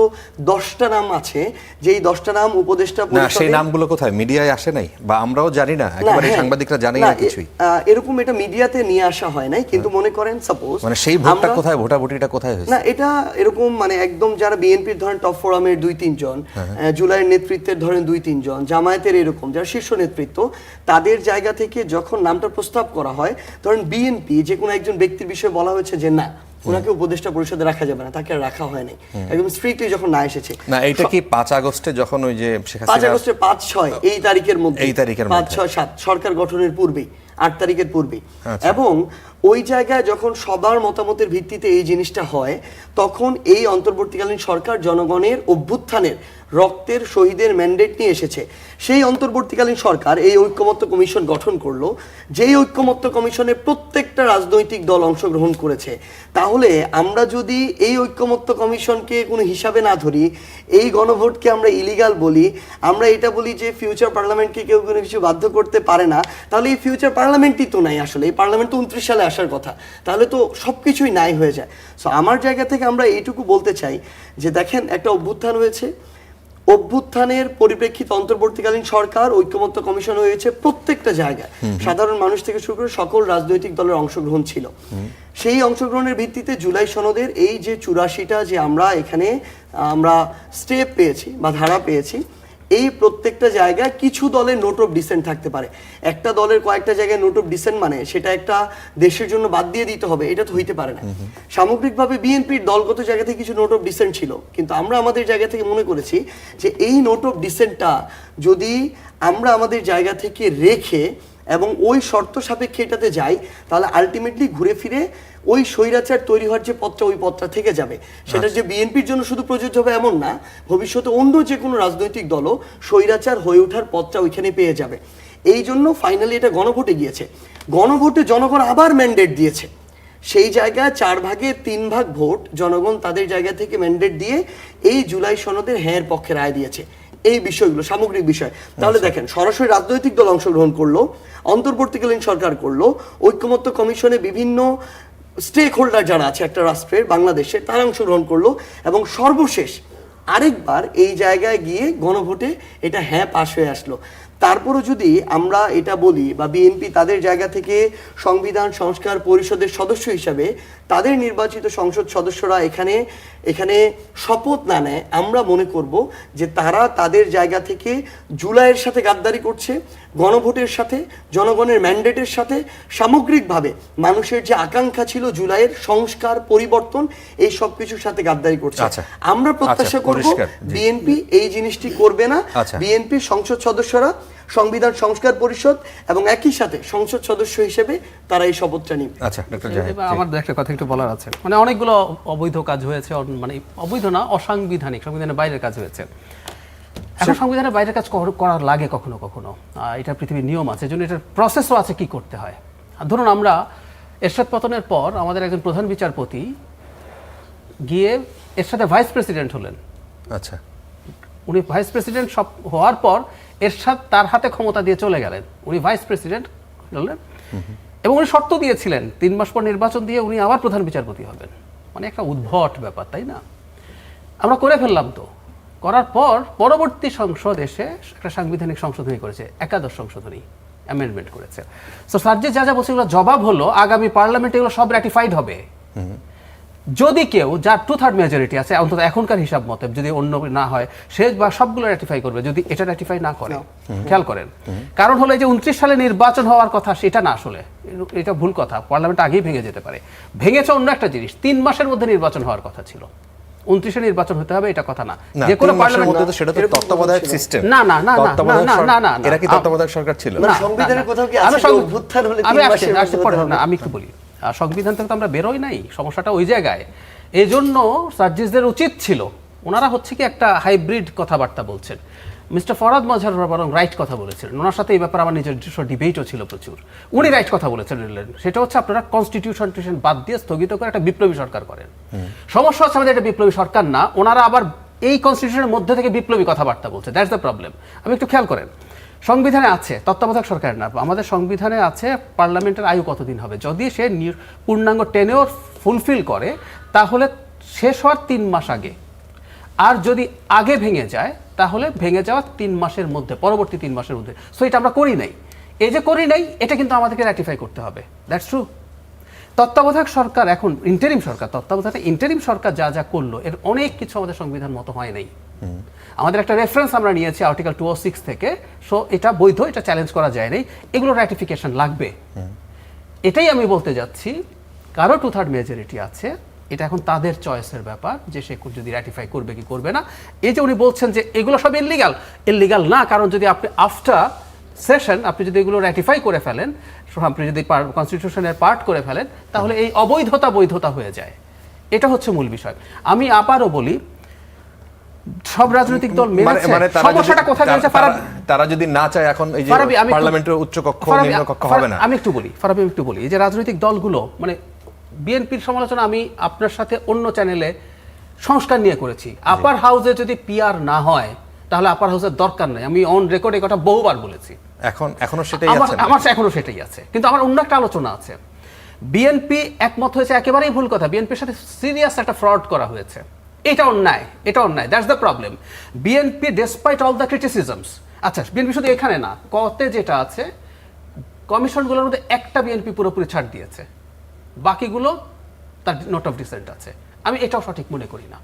10টা নাম আছে, যেই 10টা নাম উপদেষ্টা না, পরিষদে। সেই নামগুলো কোথায়? মিডিয়ায় আসে নাই, বা আমরাও জানি না, না, একেবারে হ্যাঁ, সাংবাদিকরা জানি না কিছুই। এরকম এটা মিডিয়াতে নিয়ে আসা হয় নাই, কিন্তু মনে করেন সাপোজ মানে সেই ভোটটা কোথায়, ভোটাভুটিটা কোথায় হয়েছে? না, এটা এরকম মানে একদম যারা বিএনপির ধরেন টপ ফোরামের 2-3 জন, জুলাইয়ের নেতৃত্বের ধরেন 2-3 জন, জামায়াতের এরকম যারা শীর্ষ নেতৃত্ব, তাদের জায়গা থেকে যখন নামটা প্রস্তাব করা হয়, ধরেন বিএনপি যে কোনো একজন ব্যক্তির বিষয়ে বলা হয়েছে যে না ওনাকে উপদেষ্টা পরিষদে রাখা যাবে না, তাকে আর রাখা হয় নাই, একদম স্ট্রিক্টলি যখন না এসেছে। না, এটা কি 5 আগস্টে যখন ওই যে শেখ 5 হাসিনা, আগস্টের 5-6 এই তারিখের মধ্যে, এই তারিখের মধ্যে। 5-6-7 সরকার গঠনের পূর্বেই, 8 তারিখের পূর্বেই। এবং ওই জায়গায় যখন সবার মতামতের ভিত্তিতে এই জিনিসটা হয়, তখন এই অন্তর্বর্তীকালীন সরকার জনগণের অভ্যুত্থানের রক্তের শহীদের ম্যান্ডেট নিয়ে এসেছে। সেই অন্তর্বর্তীকালীন সরকার এই ঐক্যমত্য কমিশন গঠন করলো, যেই ঐক্যমত্য কমিশনে প্রত্যেকটা রাজনৈতিক দল অংশগ্রহণ করেছে। তাহলে আমরা যদি এই ঐক্যমত্য কমিশনকে কোনো হিসাবে না ধরি, এই গণভোটকে আমরা ইলিগাল বলি, আমরা এটা বলি যে ফিউচার পার্লামেন্টকে কেউ কোনো কিছু বাধ্য করতে পারে না, তাহলে এই ফিউচার পার্লামেন্টই তো নাই আসলে। এই পার্লামেন্ট তো 29 সালে আসার কথা, তাহলে তো সব কিছুই নাই হয়ে যায়। সো আমার জায়গা থেকে আমরা এইটুকু বলতে চাই যে দেখেন, একটা অভ্যুত্থান হয়েছে, অভ্যুত্থানের পরিপ্রেক্ষিতে অন্তর্বর্তীকালীন সরকার ঐক্যমত্য কমিশন হয়েছে, প্রত্যেকটা জায়গায় সাধারণ মানুষ থেকে শুরু করে সকল রাজনৈতিক দলের অংশগ্রহণ ছিল। সেই অংশগ্রহণের ভিত্তিতে জুলাই সনদের এই যে 84টা যে আমরা এখানে আমরা স্টেপ পেয়েছি বা ধারা পেয়েছি, এই প্রত্যেকটা জায়গায় কিছু দলের নোট অফ ডিসেন্ট থাকতে পারে। একটা দলের কয়েকটা জায়গায় নোট অফ ডিসেন্ট মানে সেটা একটা দেশের জন্য বাদ দিয়ে দিতে হবে, এটা তো হইতে পারে না। সামগ্রিকভাবে বিএনপির দলগত জায়গা থেকে কিছু নোট অফ ডিসেন্ট ছিল, কিন্তু আমরা আমাদের জায়গা থেকে মনে করেছি যে এই নোট অফ ডিসেন্টটা যদি আমরা আমাদের জায়গা থেকে রেখে এবং ওই শর্ত সাপেক্ষে এটাতে যাই, তাহলে আলটিমেটলি ঘুরে ফিরে ওই স্বৈরাচার তৈরি হওয়ার যে পথটা, ওই পথটা থেকে যাবে। সেটা যে বিএনপির জন্য শুধু প্রযোজ্য হবে এমন না, ভবিষ্যতে অন্য যে কোনো রাজনৈতিক দলও স্বৈরাচার হয়ে ওঠার পথটা ওইখানে পেয়ে যাবে। এই জন্য ফাইনালি এটা গণভোটে গিয়েছে। গণভোটে জনগণ আবার ম্যান্ডেট দিয়েছে, সেই জায়গায় 4/3 ভোট জনগণ তাদের জায়গা থেকে ম্যান্ডেট দিয়ে এই জুলাই সনদের হ্যাঁ পক্ষে রায় দিয়েছে। এই বিষয়গুলো সামগ্রিক বিষয়। তাহলে দেখেন, সরাসরি রাজনৈতিক দল অংশগ্রহণ করলো, অন্তর্বর্তীকালীন সরকার করলো, ঐক্যমত্য কমিশনে বিভিন্ন স্টেক হোল্ডার যারা আছে একটা রাষ্ট্রের, বাংলাদেশের, তারা অংশগ্রহণ করলো, এবং সর্বশেষ আরেকবার এই জায়গায় গিয়ে গণভোটে এটা হ্যাঁ পাশ হয়ে আসলো। তারপরও যদি আমরা এটা বলি বা বিএনপি তাদের জায়গা থেকে সংবিধান সংস্কার পরিষদের সদস্য হিসাবে তাদের নির্বাচিত সংসদ সদস্যরা এখানে শপথ না নেয়, আমরা মনে করব যে তারা তাদের জায়গা থেকে জুলাইয়ের সাথে গাদ্দারি করছে, গণভোটের সাথে, জনগণের ম্যান্ডেটের সাথে, সামগ্রিকভাবে মানুষের যে আকাঙ্ক্ষা ছিল জুলাইয়ের সংস্কার পরিবর্তন, এই সব কিছুর সাথে গাদ্দারি করছে। আচ্ছা। আমরা প্রত্যাশা করব পরিষ্কার, জি। বিএনপি এই জিনিসটি করবে না। আচ্ছা। বিএনপির সংসদ সদস্যরা সংবিধান সংস্কার পরিষদ এবং একই সাথে সংসদ সদস্য হিসেবে তারা এই শপথটা নিবে। আচ্ছা ডক্টর জাহিদ, এবার আমার একটা কথা একটু বলার আছে, মানে অনেকগুলো অবৈধ কাজ হয়েছে, মানে অবৈধ না, অসাংবিধানিক, সংবিধানের বাইরের কাজ হয়েছে। এখন সংবিধানের বাইরের কাজ করার লাগে কখনো কখনো, এটা পৃথিবীর নিয়ম আছে, জন্য এটার প্রসেসও আছে কি করতে হয়। ধরুন আমরা এরশাদ পতনের পর আমাদের একজন প্রধান বিচারপতি গিয়ে এরশাদে ভাইস প্রেসিডেন্ট হলেন। আচ্ছা, উনি ভাইস প্রেসিডেন্ট সব হওয়ার পর এরশাদ তার হাতে ক্ষমতা দিয়ে চলে গেলেন, উনি ভাইস প্রেসিডেন্ট হলেন, এবং উনি শর্ত দিয়েছিলেন 3 মাস পর নির্বাচন দিয়ে উনি আবার প্রধান বিচারপতি হবেন। মানে একটা উদ্ভট ব্যাপার, তাই না? আমরা করে ফেললাম তো, করার পর পরবর্তী সংসদ এসে একটা সাংবিধানিক সংশোধনী করেছে, একাদশ সংশোধনী, অ্যামেন্ডমেন্ট করেছে। সো স্যার যে যা বলছে এগুলো জবাব হলো আগামী পার্লামেন্টে এগুলো সব র্যাটিফাইড হবে। যদি কেউ যার 2/3 মেজরিটি আছে, অন্তত এখনকার হিসাব মতে, যদি অন্য না হয় সে বা সবগুলো র্যাটিফাই করবে, যদি এটা র্যাটিফাই না করে, খেয়াল করেন, কারণ হলো এই যে 29 সালে নির্বাচন হওয়ার কথা, সেটা না, আসলে এটা ভুল কথা, পার্লামেন্ট আগেই ভেঙে যেতে পারে। ভেঙেছে অন্য একটা জিনিস, 3 মাসের মধ্যে নির্বাচন হওয়ার কথা ছিল, 29-এ নির্বাচন হতে হবে এটা কথা না। যে কোনো পার্লামেন্টের মধ্যে তো সেটা তো তত্ত্বাবধায়ক সিস্টেম। না না না না না, এরা কি তত্ত্বাবধায়ক সরকার ছিল? মানে সংবিধানের কোথাও কি আছে যে অভ্যুত্থান হলে 3 মাসের মধ্যে হতে হবে? আমি একটু বলি, সংবিধান থেকে তো আমরা বেরোই নাই, সমস্যাটা ওই জায়গায়। এই জন্য সার্জিসদের উচিত ছিল, ওনারা হচ্ছে কি একটা হাইব্রিড কথাবার্তা বলছেন। মিস্টার ফরহাদ মজহার বরং রাইট কথা বলেছিলেন, ওনার সাথে এই ব্যাপারে আমার নিজস্ব ডিবেটও ছিল প্রচুর। উনি রাইট কথা বলেছেন, সেটা হচ্ছে আপনারা কনস্টিটিউশন বাদ দিয়ে স্থগিত করে একটা বিপ্লবী সরকার করেন। সমস্যা হচ্ছে আমাদের এটা বিপ্লবী সরকার না, ওনারা আবার এই কনস্টিটিউশনের মধ্যে থেকে বিপ্লবী কথাবার্তা বলছে, দ্যাটস দ্য প্রবলেম। আমি একটু খেয়াল করেন, সংবিধানে আছে, তত্ত্বাবধায়ক সরকারের না, আমাদের সংবিধানে আছে পার্লামেন্টের আয়ু কতদিন হবে। যদি সে পূর্ণাঙ্গ টেনিওর ফুলফিল করে তাহলে শেষ হওয়ার 3 মাস আগে, আর যদি আগে ভেঙে যায় তাহলে ভেঙে যাওয়ার 3 মাসের মধ্যে, পরবর্তী 3 মাসের মধ্যে। সো এটা আমরা করি নাই, এই যে করি নাই, এটা কিন্তু আমাদেরকে র্যাটিফাই করতে হবে, দ্যাটস ট্রু। তত্ত্বাবধায়ক সরকার, এখন ইন্টারিম সরকার, তত্ত্বাবধায়ক ইন্টারিম সরকার যা যা করলো, এর অনেক কিছু আমাদের সংবিধান মতো হয় নাই। আমাদের একটা রেফারেন্স আমরা নিয়েছি আর্টিকেল 206 থেকে, সো এটা বৈধ, এটা চ্যালেঞ্জ করা যায় নাই, এগুলো র্যাটিফিকেশন লাগবে। এটাই আমি বলতে যাচ্ছি, কারো 2/3 মেজরিটি আছে, এটা এখন তাদের চয়েসের ব্যাপার যে সে যদি র্যাটিফাই করবে কি করবে না। এই যে উনি বলছেন যে এগুলো সব ইললিগাল না, কারণ যদি আপনি আফটার সেশন আপনি যদি এগুলো র্যাটিফাই করে ফেলেন, আপনি যদি কনস্টিটিউশনের পার্ট করে ফেলেন, তাহলে এই অবৈধতা বৈধতা হয়ে যায়। এটা হচ্ছে মূল বিষয়। আমি আবারও বলি, সব রাজনৈতিক দল মেনেছে, সমস্যাটা কোথায় রয়েছে? তারা যদি না চায় এখন এই যে পার্লামেন্টের উচ্চ কক্ষ নিম্ন কক্ষ হবে না। আমি একটু বলি, এই যে রাজনৈতিক দলগুলো, মানে বিএনপির সমালোচনা আমি আপনার সাথে অন্য চ্যানেলে সংস্কার নিয়ে করেছি। আপার হাউসে যদি পিআর না হয় তাহলে আপার হাউসের দরকার নাই, আমি অন রেকর্ড এই কথা বহুবার বলেছি। এখনো সেটাই আছে, আমার এখনো সেটাই আছে, কিন্তু আমার অন্য একটা আলোচনা আছে। বিএনপি একমত হয়েছে, একেবারেই ভুল কথা, বিএনপির সাথে সিরিয়াস একটা ফ্রড করা হয়েছে, এটা অন্যায়, that's the problem. BNP despite all the criticisms, আচ্ছা বিএনপি শুধু এখানে না, কতে যেটা আছে কমিশনগুলোর মধ্যে একটা বিএনপি পুরোপুরি ছাড় দিয়েছে, বাকিগুলো তার নোট অফ ডিসেন্ট আছে। আমি এটাও সঠিক মনে করি না,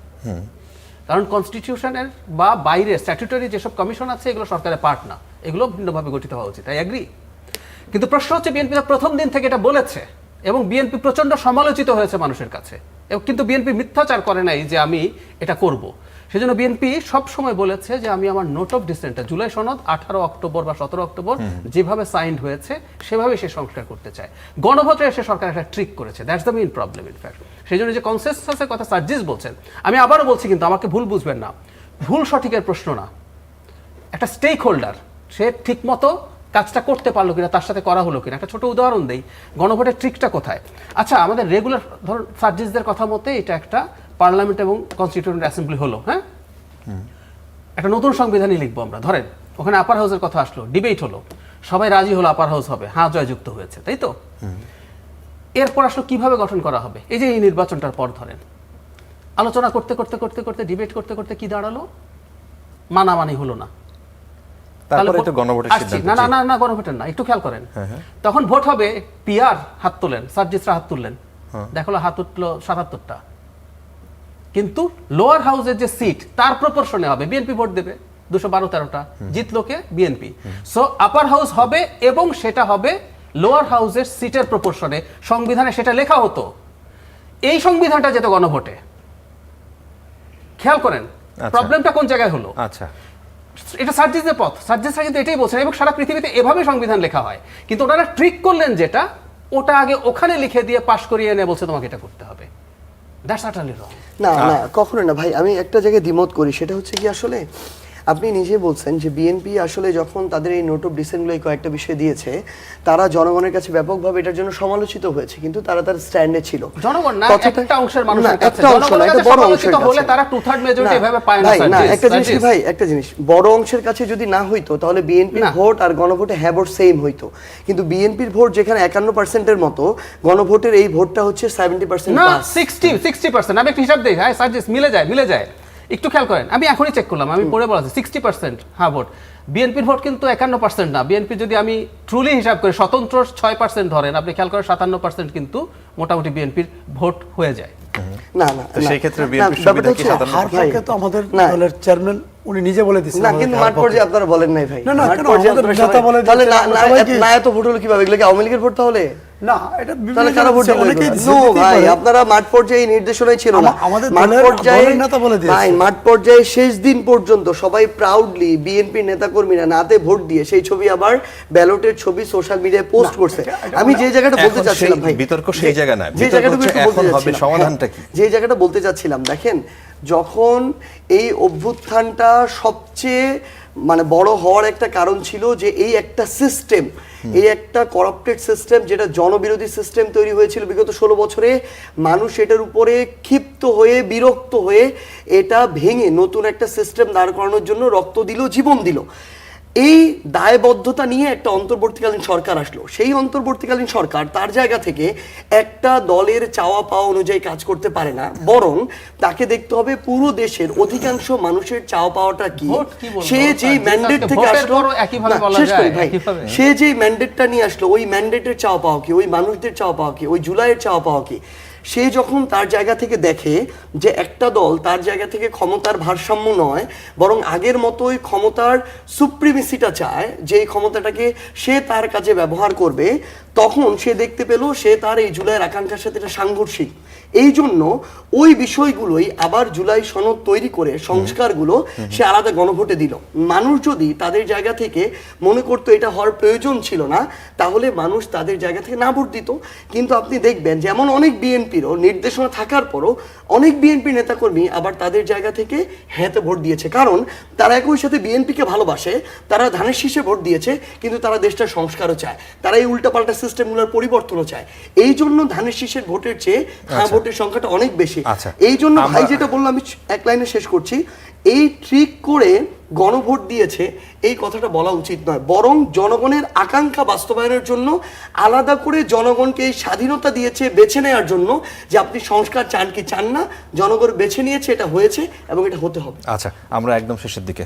কারণ কনস্টিটিউশনের বা বাইরে স্ট্যাটুটরি যেসব কমিশন আছে এগুলো সরকারের পার্ট না, এগুলো ভিন্নভাবে গঠিত হওয়া উচিত, আই এগ্রি। কিন্তু প্রশ্ন হচ্ছে, বিএনপি প্রথম দিন থেকে এটা বলেছে এবং বিএনপি প্রচন্ড সমালোচিত হয়েছে মানুষের কাছে, কিন্তু বিএনপি মিথ্যাচার করে নাই যে আমি এটা করব। সেজন্য বিএনপি সব সময় বলেছে যে আমি আমার নোট অফ ডিসেন্টটা, জুলাই সনদ 18 অক্টোবর বা 17 অক্টোবর যেভাবে সাইন্ড হয়েছে সেভাবে সে সংস্কার করতে চায়। গণভোটে এসে সরকার একটা ট্রিক করেছে, that's the main problem in fact. সেই জন্য যে কনসেনসাসের কথা সার্জিস বলছেন, আমি আবারও বলছি, কিন্তু আমাকে ভুল বুঝবেন না, ভুল সঠিকের প্রশ্ন না। একটা স্টেক হোল্ডার সে ঠিক মতো কাজটা করতে পারলো কিনা, তার সাথে করা হলো কিনা। একটা ছোট উদাহরণ দেই, গণভোটের ট্রিকটা কোথায়। আচ্ছা, আমাদের রেগুলার ধরুন সার্জিসদের কথা মতে এটা একটা পার্লামেন্ট এবং কনস্টিটিউয়েন্ট অ্যাসেম্বলি হলো, হ্যাঁ, একটা নতুন সংবিধানই লিখবো আমরা, ধরেন ওখানে আপার হাউসের কথা আসলো, ডিবেট হলো, সবাই রাজি হলো আপার হাউস হবে, হ্যাঁ জয়যুক্ত হয়েছে, তাই তো। এরপর আসলো কিভাবে গঠন করা হবে, এই যে এই নির্বাচনটার পর ধরেন আলোচনা করতে করতে করতে করতে ডিবেট করতে করতে কি দাঁড়ালো, মানামানি হলো না। তারপরে তো গণভোটের আসছি, সিদ্ধান্ত। না না না না গণভোটের না, একটু খেয়াল করেন। তখন ভোট হবে, পিআর হাত তোলেন, সার্জিসরা হাত তুললেন, দেখলো হাত উঠলো ৭৭টা, কিন্তু লোয়ার হাউসের যে সিট তার প্রপোর্শনে হবে, বিএনপি ভোট দেবে ২১২-১৩টা, জিতলোকে বিএনপি। সো আপার হাউস হবে এবং সেটা হবে লোয়ার হাউসের সিটের প্রপোর্শনে, সংবিধানে সেটা লেখা হতো। এই সংবিধানটা যেত গণভোটে, খেয়াল করেন প্রবলেমটা কোন জায়গায় হলো। আচ্ছা, এটা সার্জিসের পথ, সার্জিসরা কিন্তু এটাই বলছেন এবং সারা পৃথিবীতে এভাবে সংবিধান লেখা হয়, কিন্তু ওনারা ট্রিক করলেন যেটা, ওটা আগে ওখানে লিখে দিয়ে পাশ করিয়ে এনে বলছে তোমাকে এটা করতে হবে। দ্যাটস আটারলি রং। না না, কখনো না ভাই, আমি একটা জায়গায় দ্বিমত করি। সেটা হচ্ছে কি, আসলে আপনি নিজে বলছেন যে বিএনপি আসলে যখন তাদের এই নোট অফ ডিসেন্টগুলো কয়েকটা বিষয় দিয়েছে, তারা জনগণের কাছে ব্যাপকভাবে এটার জন্য সমালোচিত হয়েছে, কিন্তু তারা তার স্ট্যান্ডে ছিল। জনগণ না, কথাটা- একটা অংশের না, মানুষের কাছে, একটা অংশ না, জনগণের এটা কাছে বড় সমালোচিত অংশের হলে কাছে। তারা 2/3 মেজরিটি না, এভাবে পায় না। ভাই, না, সার্জিস, একটা জিনিস কি সার্জিস। ভাই, একটা জিনিস, বড় অংশের কাছে যদি না হইতো তাহলে বিএনপির না। ভোট আর গণভোটে হ্যাঁ ভোট সেম হইতো, কিন্তু বিএনপির ভোট যেখানে 51%-এর মতো, গণভোটের এই ভোটটা হচ্ছে 70% না, পাস। 60%। আমি একটা হিসাব দিই, হ্যাঁ সার্জিস, মিলে যায়। একটু খেয়াল করেন, আমি এখনই চেক করলাম, আমি পড়ে বলা 60% হ্যাঁ ভোট। বিএনপির ভোট কিন্তু 51% না। বিএনপি যদি আমি ট্রুলি হিসাব করি, স্বতন্ত্র 6% ধরেন, আপনি খেয়াল করেন 57% কিন্তু মোটামুটি বিএনপির ভোট হয়ে যায়। না না, তো সেই ক্ষেত্রে না, বিএনপির ব্যাপারটা সুবিধা কি হচ্ছে, সাধারণ হার ভাই, পক্ষে তো আমাদের না। দলের চেয়ারম্যান উনি নিজে বলে দিচ্ছেন না, কিন্তু মাঠ পর্যায়ে আপনারা বলেন নাই ভাই। না, না, মাঠ কেন? পর্যায়ে আমাদের আপনারা নেতা সবাই- বলে তাহলে দিয়েছে, আমরা সবাইকে- না এত ভোট হলো কিভাবে? এগুলো কি আওয়ামী লীগের ভোট তাহলে? না, এটা তাহলে কারা ভোট দিল অনেকেই এগুলো? দিচ্ছে, No দিতেই ভাই, পারে। আপনারা মাঠ পর্যায়ে নির্দেশনাই ছিল না। আমাদের মাঠ দলের- পর্যায়ে দলের নেতা বলে দিয়েছে। ভাই, মাঠ পর্যায়ে শেষ দিন পর্যন্ত সবাই প্রাউডলি বিএনপি নেতাকর্মীরা নাতে ভোট দিয়ে সেই ছবি আবার ব্যালটের ছবি সোশ্যাল মিডিয়ায় পোস্ট করছে। আমি যে জায়গাটা বলতে এখন চাচ্ছিলাম সেই ভাই, বিতর্ক সেই জায়গা না, যে বিতর্ক জায়গাটা হচ্ছে একটু বলতে এখন হবে চাচ্ছিলাম, সমাধানটা কি? যে জায়গাটা বলতে চাচ্ছিলাম, দেখেন, যখন এই অভ্যুত্থানটা সবচেয়ে মানে বড় হওয়ার একটা কারণ ছিল যে এই একটা সিস্টেম, এই একটা করাপ্টেড সিস্টেম, যেটা জনবিরোধী সিস্টেম তৈরি হয়েছিল বিগত 16 বছরে, মানুষ এটার উপরে ক্ষিপ্ত হয়ে বিরক্ত হয়ে এটা ভেঙে নতুন একটা সিস্টেম দাঁড় করানোর জন্য রক্ত দিল, জীবন দিল। এই দায়বদ্ধতা নিয়ে একটা অন্তর্বর্তীকালীন সরকার আসলো। সেই অন্তর্বর্তীকালীন সরকার তার জায়গা থেকে একটা দলের চাওয়া পাওয়া অনুযায়ী কাজ করতে পারে না, বরং তাকে দেখতে হবে পুরো দেশের অধিকাংশ মানুষের চাওয়া পাওয়াটা কি। ভোট কি বলবো? সে যেই আজকে ম্যান্ডেট থেকে ভোটের আসলো, পরও একইভাবে না, বলা শেষ করি যায়, ভাই, একইভাবে। সে যেই ম্যান্ডেটটা নিয়ে আসলো, ওই ম্যান্ডেটের চাওয়া পাওয়া কি, ওই মানুষদের চাওয়া পাওয়া কি, ওই জুলাইয়ের চাওয়া পাওয়া কি, সে যখন তার জায়গা থেকে দেখে যে একটা দল তার জায়গা থেকে ক্ষমতার ভারসাম্য নয়, বরং আগের মতোই ক্ষমতার সুপ্রিমেসিটা চায়, যে ক্ষমতাটাকে সে তার কাজে ব্যবহার করবে, তখন সে দেখতে পেল সে তার এই জুলাইয়ের আকাঙ্ক্ষার সাথে এটা সাংঘর্ষিক। এই জন্য ওই বিষয়গুলোই আবার জুলাই সনদ তৈরি করে সংস্কারগুলো সে আলাদা গণভোটে দিল। মানুষ যদি তাদের জায়গা থেকে মনে করতো এটা হওয়ার প্রয়োজন ছিল না, তাহলে মানুষ তাদের জায়গা থেকে না ভোট দিত। কিন্তু আপনি দেখবেন যেমন অনেক বিএনপিরও নির্দেশনা থাকার পরও অনেক বিএনপি নেতাকর্মী আবার তাদের জায়গা থেকে হ্যাঁতে ভোট দিয়েছে, কারণ তারা একই সাথে বিএনপিকে ভালোবাসে, তারা ধানের শীষে ভোট দিয়েছে, কিন্তু তারা দেশটার সংস্কারও চায়, তারা এই উল্টাপাল্টা সিস্টেমগুলোর পরিবর্তনও চায়। এই জন্য ধানের শীষের ভোটের চেয়ে হ্যাঁ ভোটের সংখ্যাটা অনেক বেশি। আচ্ছা, এই জন্য ভাই আমরা- যেটা বললাম, আমি এক লাইনে শেষ করছি, এই ট্রিক করে গণভোট দিয়েছে এই কথাটা বলা উচিত নয়, বরং জনগণের আকাঙ্ক্ষা বাস্তবায়নের জন্য আলাদা করে জনগণকে এই স্বাধীনতা দিয়েছে বেছে নেওয়ার জন্য, যে আপনি সংস্কার চান কি চান না, জনগণ বেছে নিয়েছে, এটা হয়েছে এবং এটা হতে হবে। আচ্ছা, আমরা একদম শেষের দিকে,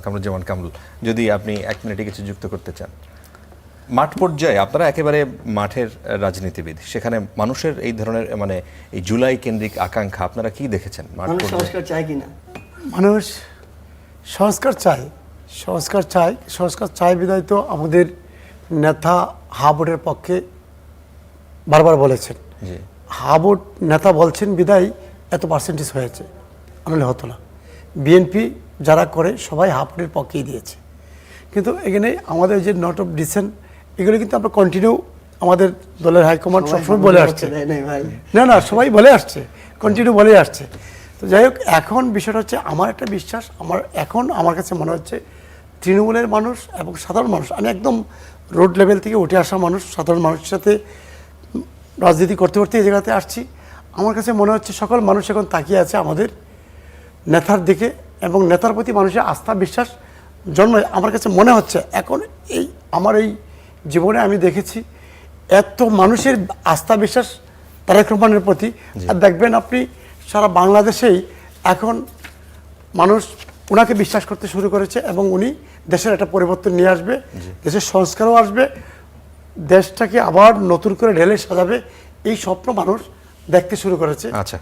কামরুজ্জামান কামরুল, যদি আপনি 1 মিনিটে কিছু যুক্ত করতে চান। মাঠ পর্যায়ে আপনারা একেবারে মাঠের রাজনীতিবিদ, সেখানে মানুষের এই ধরনের মানে এই জুলাই কেন্দ্রিক আকাঙ্ক্ষা আপনারা কি দেখেছেন মাঠ মানুষ পর্যায়ে? সংস্কার চায় কিনা? মানুষ সংস্কার চায়, সংস্কার চায় বিধায় তো আমাদের নেতা হাবোর্ডের পক্ষে বারবার বলেছেন। জি, হাবোর্ড নেতা বলছেন বিধায় এত পার্সেন্টেজ হয়েছে, আনলে হতো না। বিএনপি যারা করে সবাই হাবোর্ডের পক্ষেই দিয়েছে, কিন্তু এখানে আমাদের যে নট অফ ডিসেন্ট এগুলো কিন্তু আমরা কন্টিনিউ আমাদের দলের হাইকমান্ড সবসময় বলে আসছে। দেয় নাই ভাই। না, সবাই বলে আসছে, কন্টিনিউ বলে আসছে। তো যাই হোক, এখন বিষয়টা হচ্ছে আমার একটা বিশ্বাস, আমার কাছে মনে হচ্ছে তৃণমূলের মানুষ এবং সাধারণ মানুষ, আমি একদম রোড লেভেল থেকে উঠে আসা মানুষ, সাধারণ মানুষের সাথে রাজনীতি করতে করতে এই জায়গাতে আসছি। আমার কাছে মনে হচ্ছে সকল মানুষ এখন তাকিয়ে আছে আমাদের নেতার দিকে, এবং নেতার প্রতি মানুষের আস্থা বিশ্বাস জন্মায়। আমার কাছে মনে হচ্ছে এখন আমার এই জীবনে আমি দেখেছি এত মানুষের আস্থা বিশ্বাস তারেক রহমানের প্রতি। আর দেখবেন আপনি সারা বাংলাদেশেই এখন মানুষ ওনাকে বিশ্বাস করতে শুরু করেছে, এবং উনি দেশের একটা পরিবর্তন নিয়ে আসবে, দেশের সংস্কারও আসবে, দেশটাকে আবার নতুন করে ঢেলে সাজাবে, এই স্বপ্ন মানুষ দেখতে শুরু করেছে। আচ্ছা